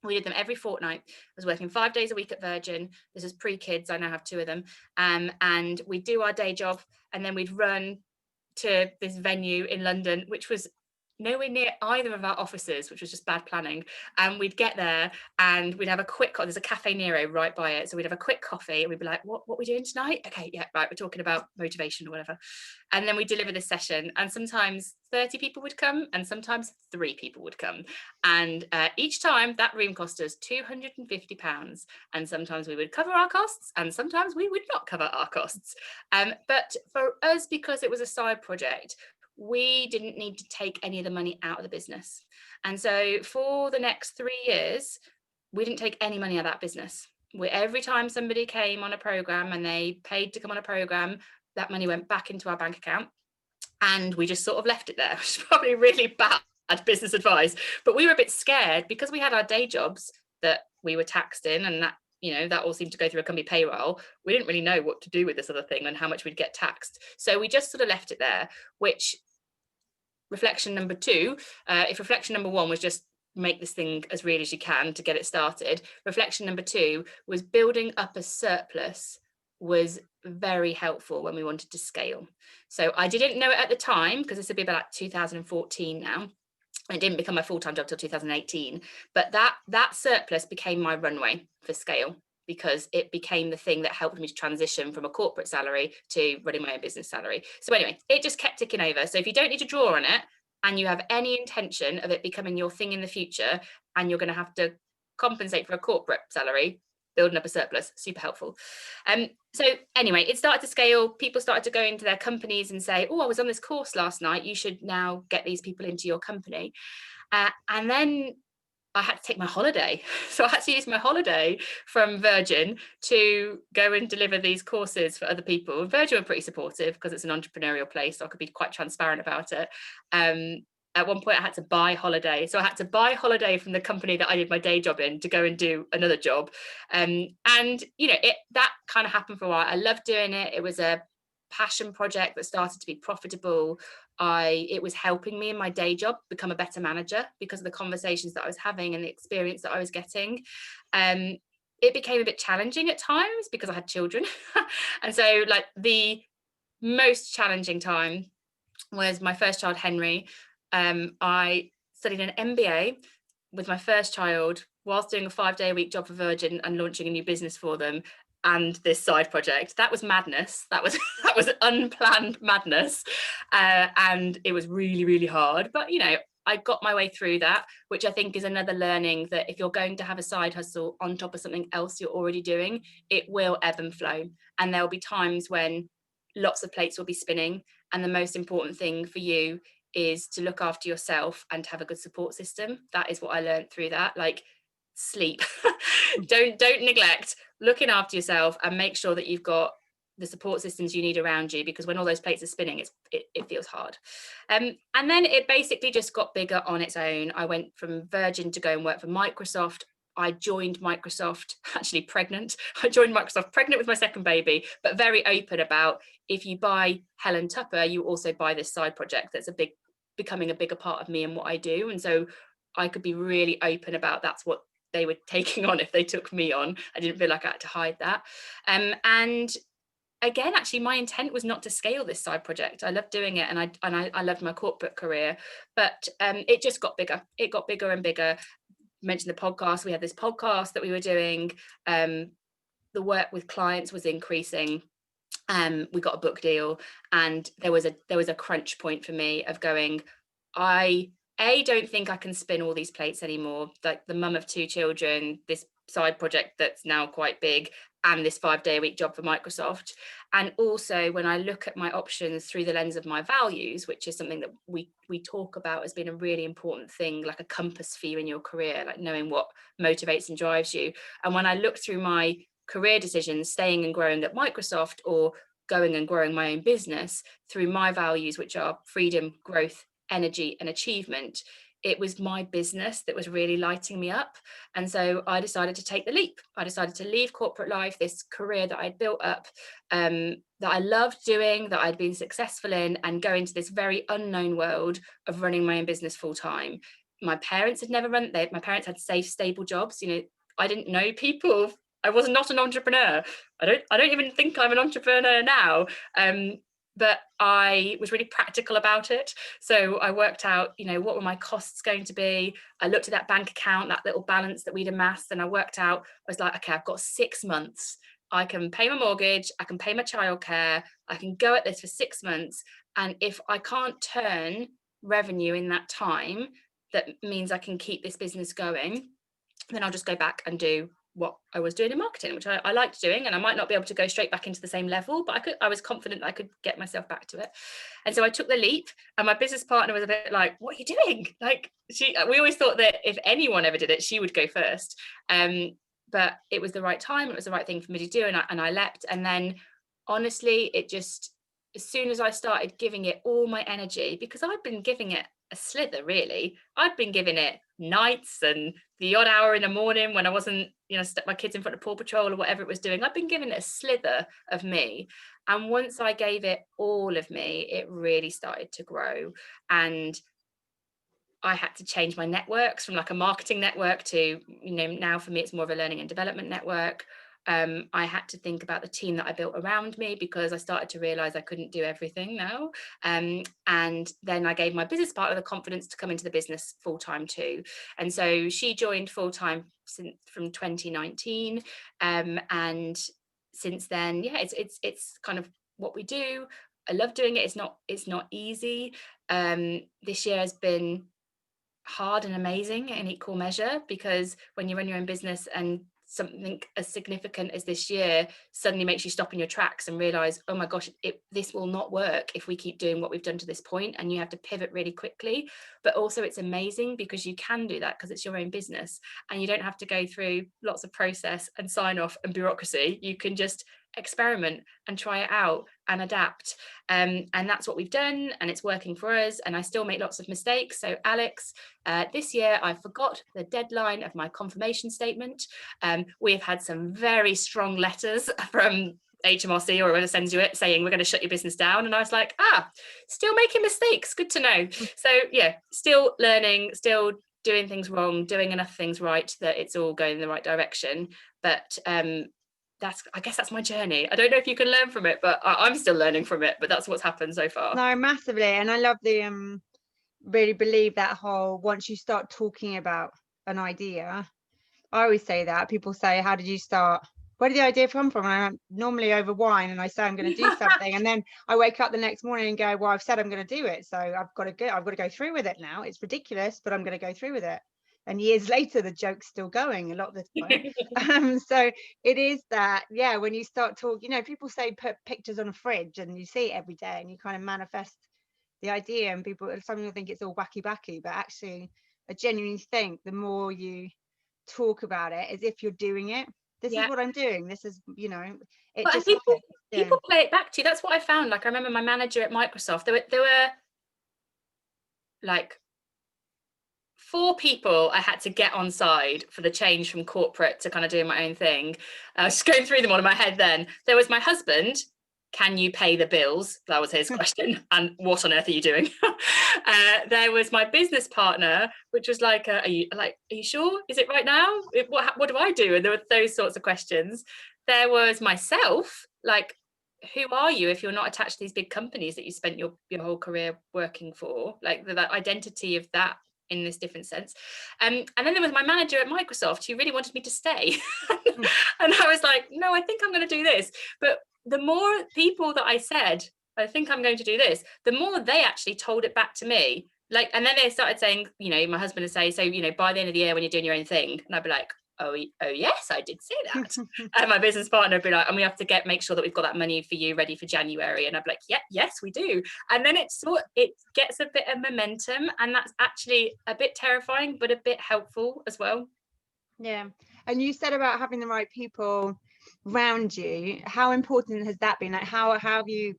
We did them every fortnight. I was working 5 days a week at Virgin. This is pre-kids. I now have 2 of them. And we'd do our day job, and then we'd run to this venue in London, which was nowhere near either of our offices, which was just bad planning. And we'd get there and we'd have a quick, there's a Cafe Nero right by it. So we'd have a quick coffee and we'd be like, what are we doing tonight? Okay, yeah, right, we're talking about motivation or whatever. And then we deliver this session, and sometimes 30 people would come and sometimes 3 people would come. And each time that room cost us £250. And sometimes we would cover our costs and sometimes we would not cover our costs. But for us, because it was a side project, we didn't need to take any of the money out of the business. And so for the next 3 years, we didn't take any money out of that business. Every time somebody came on a program and they paid to come on a program, that money went back into our bank account, and we just sort of left it there, which is probably really bad business advice. But we were a bit scared because we had our day jobs that we were taxed in, and that, you know, that all seemed to go through a company payroll. We didn't really know what to do with this other thing and how much we'd get taxed. So we just sort of left it there, which reflection number 2, if reflection number 1 was just make this thing as real as you can to get it started, reflection number 2 was building up a surplus was very helpful when we wanted to scale. So I didn't know it at the time, because this would be about 2014 now. It didn't become my full-time job till 2018, but that surplus became my runway for scale, because it became the thing that helped me to transition from a corporate salary to running my own business salary. So anyway, it just kept ticking over. So if you don't need to draw on it and you have any intention of it becoming your thing in the future, and you're going to have to compensate for a corporate salary, building up a surplus, super helpful. So anyway, it started to scale. People started to go into their companies and say, oh, I was on this course last night, you should now get these people into your company. And then I had to take my holiday. So I had to use my holiday from Virgin to go and deliver these courses for other people. Virgin were pretty supportive because it's an entrepreneurial place, so I could be quite transparent about it. At one point I had to buy holiday. So I had to buy holiday from the company that I did my day job in to go and do another job. And, you know, that kind of happened for a while. I loved doing it. It was a passion project that started to be profitable. It was helping me in my day job become a better manager because of the conversations that I was having and the experience that I was getting. It became a bit challenging at times because I had children. And so like the most challenging time was my first child, Henry. I studied an MBA with my first child whilst doing a 5-day-a-week job for Virgin and launching a new business for them, and this side project. That was madness. That was unplanned madness, and it was really, really hard. But you know, I got my way through that, which I think is another learning, that if you're going to have a side hustle on top of something else you're already doing, it will ebb and flow, and there'll be times when lots of plates will be spinning, and the most important thing for you is to look after yourself and to have a good support system. That is what I learned through that. Like, sleep. don't neglect looking after yourself, and make sure that you've got the support systems you need around you, because when all those plates are spinning, it feels hard. And then it basically just got bigger on its own. I went from Virgin to go and work for Microsoft. I joined Microsoft actually pregnant. I joined Microsoft pregnant with my second baby, but very open about, if you buy Helen Tupper, you also buy this side project that's becoming a bigger part of me and what I do. And so I could be really open about that's what they were taking on if they took me on. I didn't feel like I had to hide that. And again, actually, my intent was not to scale this side project. I loved doing it, and I loved my corporate career, but it just got bigger. It got bigger and bigger. Mentioned the podcast. We had this podcast that we were doing. The work with clients was increasing. We got a book deal, and there was a crunch point for me of going, I don't think I can spin all these plates anymore. Like the mum of 2 children, this side project that's now quite big, and this 5-day-a-week job for Microsoft. And also when I look at my options through the lens of my values, which is something that we talk about as being a really important thing, like a compass for you in your career, like knowing what motivates and drives you. And when I look through my career decisions, staying and growing at Microsoft or going and growing my own business through my values, which are freedom, growth, energy and achievement, it was my business that was really lighting me up. And so I decided to take the leap. I decided to leave corporate life, this career that I'd built up, that I loved doing, that I'd been successful in, and go into this very unknown world of running my own business full time. My parents had never run, my parents had safe, stable jobs. You know, I didn't know people. I was not an entrepreneur. I don't even think I'm an entrepreneur now. But I was really practical about it. So I worked out, you know, what were my costs going to be? I looked at that bank account, that little balance that we'd amassed, and I worked out, I was like, okay, I've got 6 months. I can pay my mortgage, I can pay my childcare, I can go at this for 6 months. And if I can't turn revenue in that time, that means I can keep this business going, then I'll just go back and do what I was doing in marketing, which I liked doing, and I might not be able to go straight back into the same level, but I was confident I could get myself back to it. And so I took the leap, and my business partner was a bit like, what are you doing? Like, we always thought that if anyone ever did it, she would go first. But it was the right time, it was the right thing for me to do, and I leapt. And then honestly, it just, as soon as I started giving it all my energy, because I'd been giving it a slither, really. I'd been giving it nights and the odd hour in the morning when I wasn't, you know, stuck my kids in front of Paw Patrol or whatever it was doing. I'd been giving it a slither of me. And once I gave it all of me, it really started to grow. And I had to change my networks from like a marketing network to, you know, now for me, it's more of a learning and development network. I had to think about the team that I built around me, because I started to realize I couldn't do everything now. And then I gave my business partner the confidence to come into the business full time too. And so she joined full time from 2019. And since then, yeah, it's kind of what we do. I love doing it. It's not easy. This year has been hard and amazing in equal measure, because when you run your own business and something as significant as this year suddenly makes you stop in your tracks and realize, oh my gosh, this will not work if we keep doing what we've done to this point, and you have to pivot really quickly. But also it's amazing because you can do that because it's your own business, and you don't have to go through lots of process and sign off and bureaucracy. You can just experiment and try it out and adapt, and that's what we've done, and it's working for us. And I still make lots of mistakes. So Alex, this year I forgot the deadline of my confirmation statement. We've had some very strong letters from HMRC or whoever sends you it saying we're going to shut your business down, and I was like, still making mistakes, good to know. So yeah, still learning, still doing things wrong, doing enough things right that it's all going in the right direction. But I guess that's my journey. I don't know if you can learn from it, but I'm still learning from it. But that's what's happened so far. No, massively. And I love the really believe that whole, once you start talking about an idea, I always say that. People say, how did you start? Where did the idea come from? And I'm normally over wine, and I say I'm going to do something, and then I wake up the next morning and go, well, I've said I'm going to do it, so I've got to go through with it now. It's ridiculous, but I'm going to go through with it. And years later, the joke's still going a lot of the time. So it is that, yeah, when you start talking, you know, people say put pictures on a fridge and you see it every day and you kind of manifest the idea, and some people think it's all wacky, but actually I genuinely think the more you talk about it as if you're doing it, this is what I'm doing, this is, you know, it but just people play it back to you. That's what I found. Like, I remember my manager at Microsoft, there were like 4 people I had to get on side for the change from corporate to kind of doing my own thing. I was just going through them all in my head then. There was my husband. Can you pay the bills? That was his question. And what on earth are you doing? There was my business partner, which was like, are you sure? Is it right now? What do I do? And there were those sorts of questions. There was myself, like, who are you if you're not attached to these big companies that you spent your whole career working for? Like that identity of that in this different sense. And then there was my manager at Microsoft who really wanted me to stay. And I was like, no, I think I'm going to do this. But the more people that I said, I think I'm going to do this, the more they actually told it back to me. Like, and then they started saying, you know, my husband would say, so, you know, by the end of the year when you're doing your own thing, and I'd be like, oh yes, I did say that. And my business partner would be like, and we have to make sure that we've got that money for you ready for January. And I'd be like, yes, we do. And then it gets a bit of momentum, and that's actually a bit terrifying, but a bit helpful as well. Yeah. And you said about having the right people around you. How important has that been? Like, how have you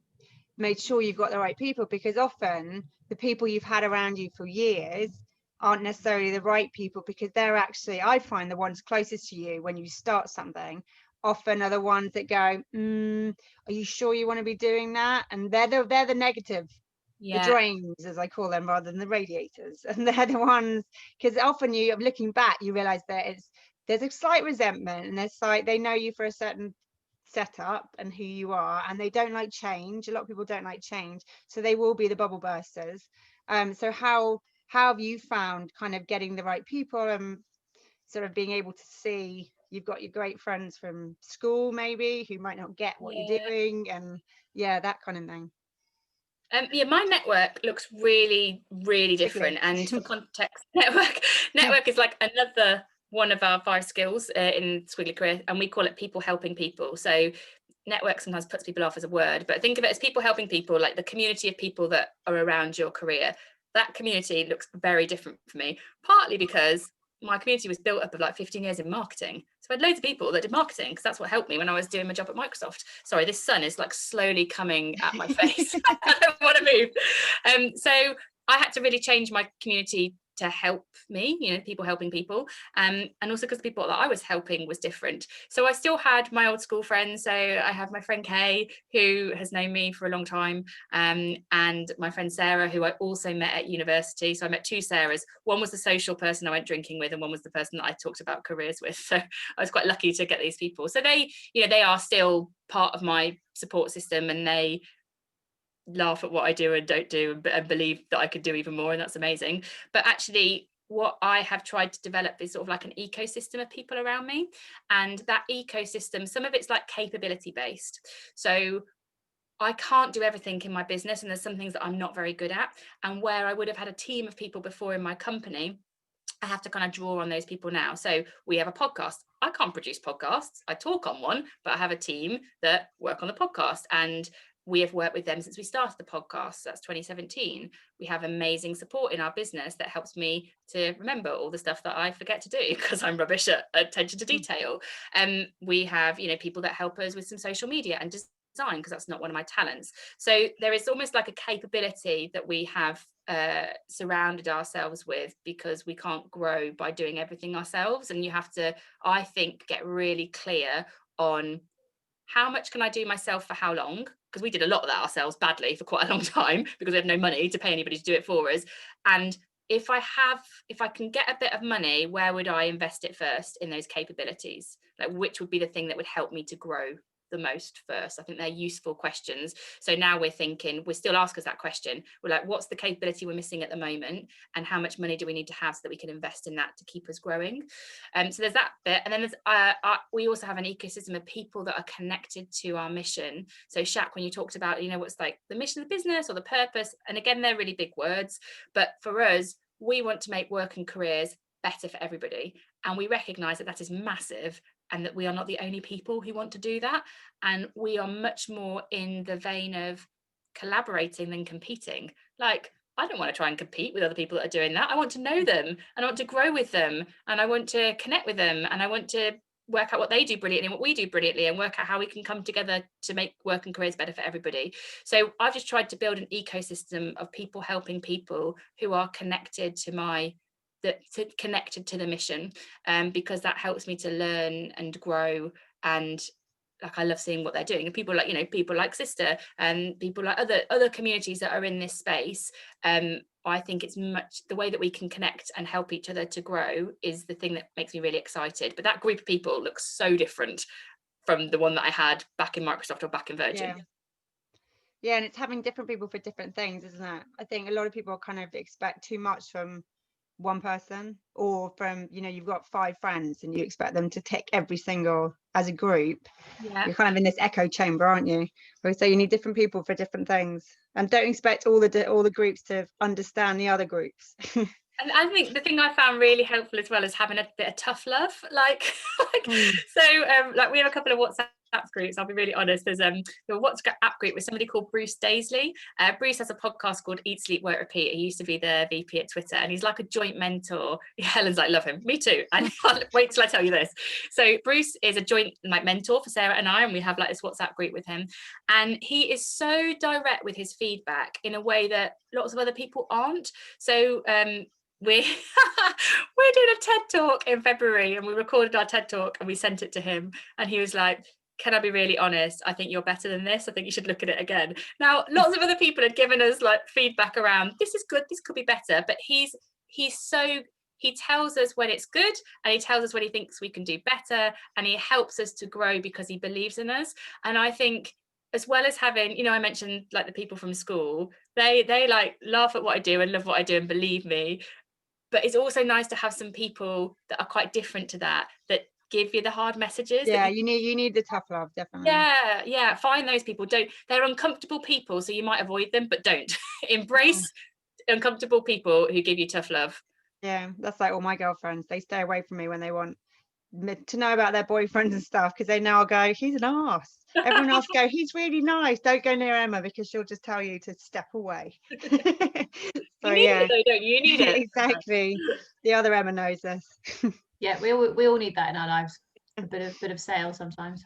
made sure you've got the right people? Because often the people you've had around you for years aren't necessarily the right people, because they're actually, I find, the ones closest to you when you start something often are the ones that go, are you sure you want to be doing that? And they're the negative, the drains, as I call them, rather than the radiators. And they're the ones, because often you, looking back, you realize that there's a slight resentment, and there's like, they know you for a certain setup and who you are, and they don't like change. A lot of people don't like change, so they will be the bubble bursters. So how have you found kind of getting the right people and sort of being able to see you've got your great friends from school maybe who might not get what you're doing, and that kind of thing? My network looks really, really different. And for context, network is like another one of our 5 skills in Squiggly Career, and we call it people helping people. So network sometimes puts people off as a word, but think of it as people helping people, like the community of people that are around your career. That community looks very different for me, partly because my community was built up of like 15 years in marketing. So I had loads of people that did marketing, because that's what helped me when I was doing my job at Microsoft. Sorry, this sun is like slowly coming at my face. I don't want to move. So I had to really change my community to help me, people helping people. And also because the people that I was helping was different. So I still had my old school friends. So I have my friend Kay, who has known me for a long time, and my friend Sarah, who I also met at university. So I met 2 Sarahs. One was the social person I went drinking with, and one was the person that I talked about careers with. So I was quite lucky to get these people. So they are still part of my support system, and they laugh at what I do and don't do, and believe that I could do even more, and that's amazing. But actually, what I have tried to develop is sort of like an ecosystem of people around me, and that ecosystem, some of it's like capability based. So I can't do everything in my business, and there's some things that I'm not very good at, and where I would have had a team of people before in my company, I have to kind of draw on those people now. So we have a podcast. I can't produce podcasts. I talk on one, but I have a team that work on the podcast, and we have worked with them since we started the podcast. That's 2017. We have amazing support in our business that helps me to remember all the stuff that I forget to do because I'm rubbish at attention to detail. And we have, people that help us with some social media and design, because that's not one of my talents. So there is almost like a capability that we have surrounded ourselves with, because we can't grow by doing everything ourselves. And you have to, I think, get really clear on how much can I do myself for how long, because we did a lot of that ourselves badly for quite a long time because we have no money to pay anybody to do it for us. And if I can get a bit of money, where would I invest it first in those capabilities? Like, which would be the thing that would help me to grow the most first? I think they're useful questions. So now we still ask us that question. We're like, what's the capability we're missing at the moment, and how much money do we need to have so that we can invest in that to keep us growing? So there's that bit, and then there's we also have an ecosystem of people that are connected to our mission. So Shak, when you talked about what's like the mission of the business or the purpose, and again, they're really big words, but for us, we want to make work and careers better for everybody, and we recognize that is massive, and that we are not the only people who want to do that. And we are much more in the vein of collaborating than competing. Like, I don't want to try and compete with other people that are doing that. I want to know them, and I want to grow with them, and I want to connect with them, and I want to work out what they do brilliantly and what we do brilliantly, and work out how we can come together to make work and careers better for everybody. So I've just tried to build an ecosystem of people helping people who are connected to connected to the mission, because that helps me to learn and grow. And like, I love seeing what they're doing, and people like Sistr and people like other communities that are in this space. I think it's much the way that we can connect and help each other to grow is the thing that makes me really excited. But that group of people looks so different from the one that I had back in Microsoft or back in Virgin. Yeah, and it's having different people for different things, isn't it? I think a lot of people kind of expect too much from one person, or from you've got 5 friends and you expect them to tick every single as a group. You're kind of in this echo chamber, aren't you? So you need different people for different things, and don't expect all the groups to understand the other groups. And I think the thing I found really helpful as well is having a bit of tough love, so we have a couple of WhatsApp groups. I'll be really honest. There's a WhatsApp group with somebody called Bruce Daisley. Bruce has a podcast called Eat, Sleep, Work, Repeat. He used to be the VP at Twitter, and he's like a joint mentor. Helen's like, love him. Me too. I can't wait till I tell you this. So Bruce is a joint mentor for Sarah and I, and we have this WhatsApp group with him. And he is so direct with his feedback in a way that lots of other people aren't. So we're we're doing a TED talk in February, and we recorded our TED talk and we sent it to him, and he was like, can I be really honest? I think you're better than this. I think you should look at it again. Now, lots of other people had given us like feedback around, this is good, this could be better, but he tells us when it's good, and he tells us when he thinks we can do better, and he helps us to grow because he believes in us. And I think, as well as having, you know, I mentioned like the people from school, they like laugh at what I do and love what I do and believe me, but it's also nice to have some people that are quite different to that give you the hard messages. Yeah, you need the tough love, definitely. Yeah, find those people. They're uncomfortable people, so you might avoid them, but don't embrace uncomfortable people who give you tough love. Yeah, that's like all my girlfriends, they stay away from me when they want to know about their boyfriends and stuff, because they now go, he's an arse. Everyone else go, he's really nice. Don't go near Emma, because she'll just tell you to step away. So you need it though, don't you? You need it. Exactly. The other Emma knows this. Yeah, we all need that in our lives. A bit of sale sometimes.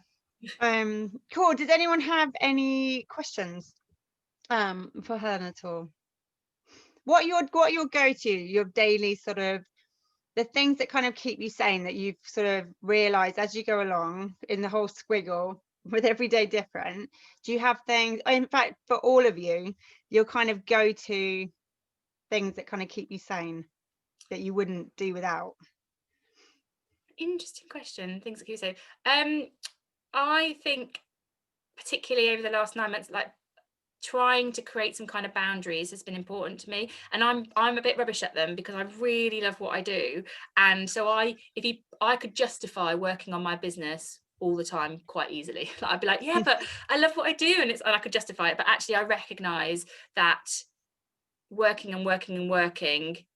Cool. Does anyone have any questions for Helen at all? What your go-to, your daily sort of, the things that kind of keep you sane, that you've sort of realized as you go along in the whole squiggle with every day different? Do you have things, in fact, for all of you, your kind of go-to things that kind of keep you sane that you wouldn't do without? Interesting question. Things that you say. I think particularly over the last 9 months, like trying to create some kind of boundaries has been important to me, and I'm a bit rubbish at them because I really love what I do. And so I could justify working on my business all the time quite easily. Like I'd be like, yeah, but I love what I do, and I could justify it, but actually I recognize that working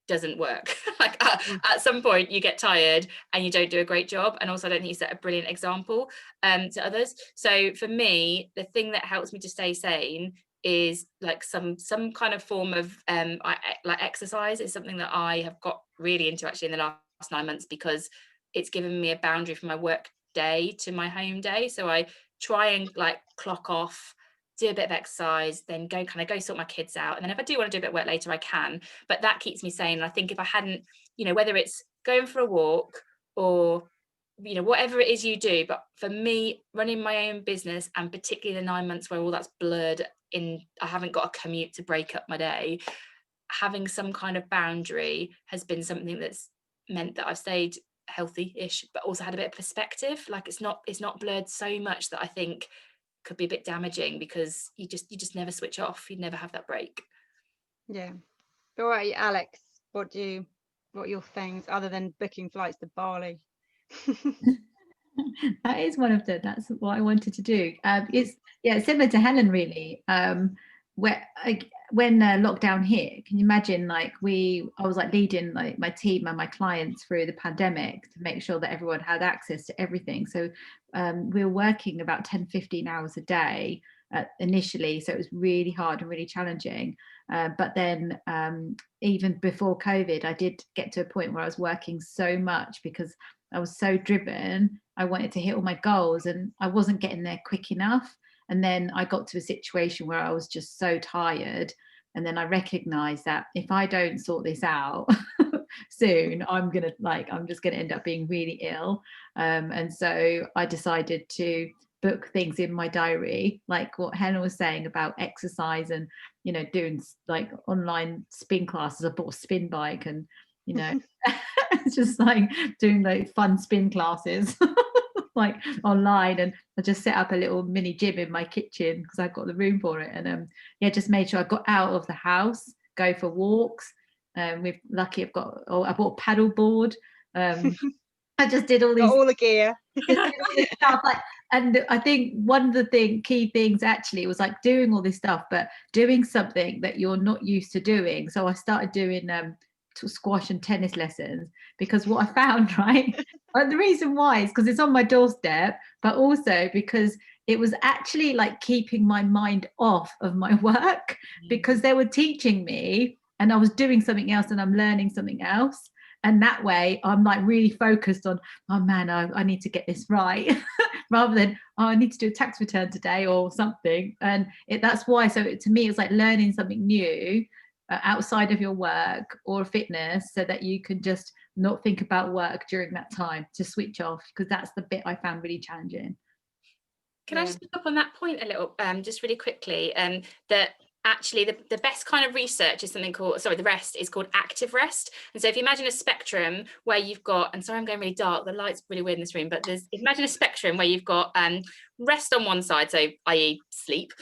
doesn't work. Like at some point you get tired and you don't do a great job, and also I don't think you set a brilliant example to others. So for me, the thing that helps me to stay sane is like some kind of form of like exercise is something that I have got really into actually in the last 9 months, because it's given me a boundary from my work day to my home day. So I try and like clock off, do a bit of exercise, then go sort my kids out, and then if I do want to do a bit of work later, I can. But that keeps me sane. And I think if I hadn't, you know, whether it's going for a walk or, you know, whatever it is you do, but for me, running my own business, and particularly the 9 months where all that's blurred in, I haven't got a commute to break up my day, having some kind of boundary has been something that's meant that I've stayed healthy-ish, but also had a bit of perspective. Like it's not blurred so much that I think could be a bit damaging, because you just never switch off. You never have that break. Yeah. All right, Alex, what are your things other than booking flights to Bali? That's what I wanted to do. It's similar to Helen really. When lockdown hit, can you imagine, like I was like leading like my team and my clients through the pandemic to make sure that everyone had access to everything. So we were working about 10-15 hours a day initially, so it was really hard and really challenging. But then even before COVID, I did get to a point where I was working so much because I was so driven. I wanted to hit all my goals and I wasn't getting there quick enough. And then I got to a situation where I was just so tired. And then I recognized that if I don't sort this out soon, I'm just gonna end up being really ill. And so I decided to book things in my diary, like what Helen was saying about exercise and, you know, doing like online spin classes. I bought a spin bike and, you know, just like doing like fun spin classes like online, and I just set up a little mini gym in my kitchen because I've got the room for it. And just made sure I got out of the house, go for walks. I bought a paddle board. I just did all the gear. Stuff, and I think one of the key things actually was like doing all this stuff, but doing something that you're not used to doing. So I started doing squash and tennis lessons, because what I found, right, and the reason why is because it's on my doorstep, but also because it was actually like keeping my mind off of my work, because they were teaching me and I was doing something else and I'm learning something else. And that way I'm like really focused on, oh man, I need to get this right, rather than, oh, I need to do a tax return today or something. And that's why, so to me, it's like learning something new outside of your work or fitness, so that you can just not think about work during that time, to switch off, because that's the bit I found really challenging. Can I just pick up on that point a little, just really quickly, that actually the best kind of research is something called, the rest is called active rest. And so if you imagine a spectrum where you've got, and sorry I'm going really dark, the light's really weird in this room, but imagine a spectrum where you've got rest on one side, so i.e. sleep,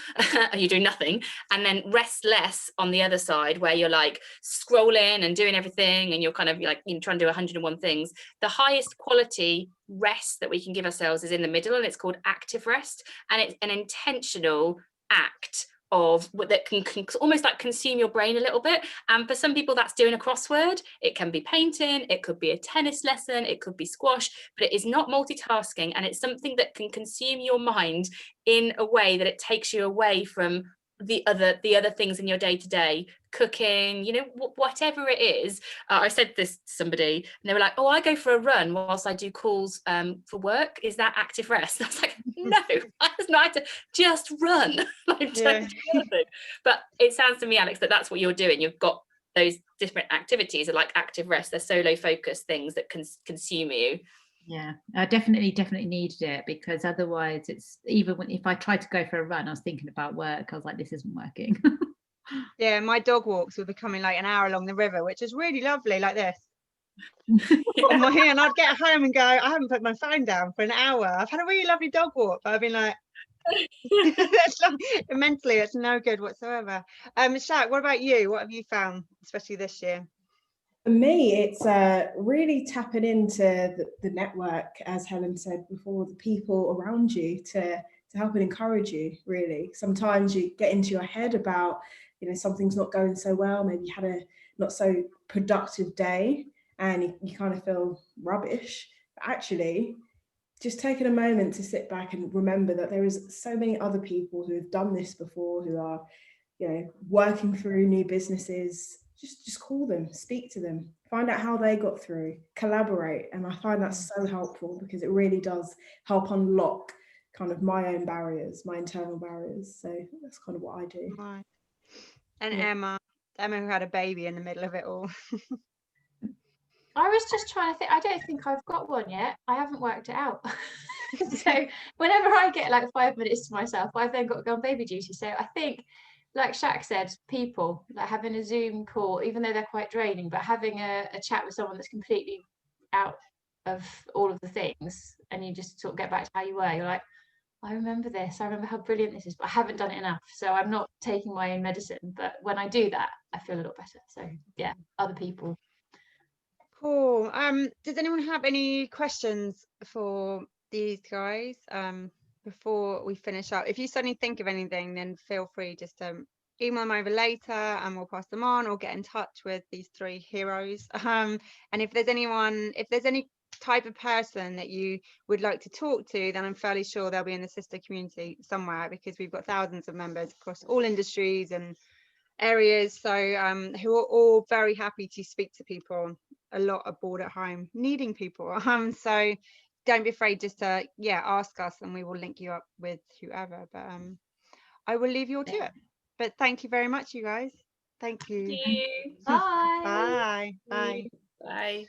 you do nothing, and then rest less on the other side, where you're like scrolling and doing everything, and you're kind of like, you know, trying to do 101 things. The highest quality rest that we can give ourselves is in the middle, and it's called active rest, and it's an intentional act of that can almost like consume your brain a little bit. And for some people that's doing a crossword, it can be painting, it could be a tennis lesson, it could be squash, but it is not multitasking, and it's something that can consume your mind in a way that it takes you away from the other things in your day-to-day, cooking, you know, whatever it is. I said this to somebody and they were like, oh, I go for a run whilst I do calls for work, is that active rest? I was like, no, I was not, just run. Like, don't do anything. But it sounds to me, Alex, that that's what you're doing. You've got those different activities are like active rest, they're solo focused things that can consume you. Yeah, I definitely needed it, because otherwise it's, even if I tried to go for a run, I was thinking about work. I was like, this isn't working. Yeah, my dog walks were becoming like an hour along the river, which is really lovely, like this. On my hand, I'd get home and go, I haven't put my phone down for an hour. I've had a really lovely dog walk, but I've been like, mentally it's no good whatsoever. Shak, what about you? What have you found, especially this year? For me, it's really tapping into the network, as Helen said before, the people around you to help and encourage you, really. Sometimes you get into your head about, you know, something's not going so well, maybe you had a not so productive day and you kind of feel rubbish. But actually, just taking a moment to sit back and remember that there is so many other people who have done this before, who are, you know, working through new businesses. Just call them, speak to them, find out how they got through, collaborate. And I find that so helpful, because it really does help unlock kind of my own barriers, my internal barriers. So that's kind of what I do. Right. And Yeah. Emma who had a baby in the middle of it all. I was just trying to think. I don't think I've got one yet. I haven't worked it out. So whenever I get like 5 minutes to myself, I've then got to go on baby duty. So I think, like Shak said, people, like having a Zoom call, even though they're quite draining, but having a chat with someone that's completely out of all of the things, and you just sort of get back to how you were. You're like, I remember this. I remember how brilliant this is, but I haven't done it enough. So I'm not taking my own medicine. But when I do that, I feel a lot better. So yeah, other people. Cool. Does anyone have any questions for these guys before we finish up? If you suddenly think of anything, then feel free just to email them over later and we'll pass them on, or get in touch with these three heroes. And if there's any type of person that you would like to talk to, then I'm fairly sure they'll be in the Sistr community somewhere, because we've got thousands of members across all industries and areas, so who are all very happy to speak to people. A lot are bored at home needing people, so don't be afraid, just to ask us and we will link you up with whoever. But I will leave you all to it. But thank you very much, you guys. Thank you. Thank you. Bye. Bye. Bye. Bye.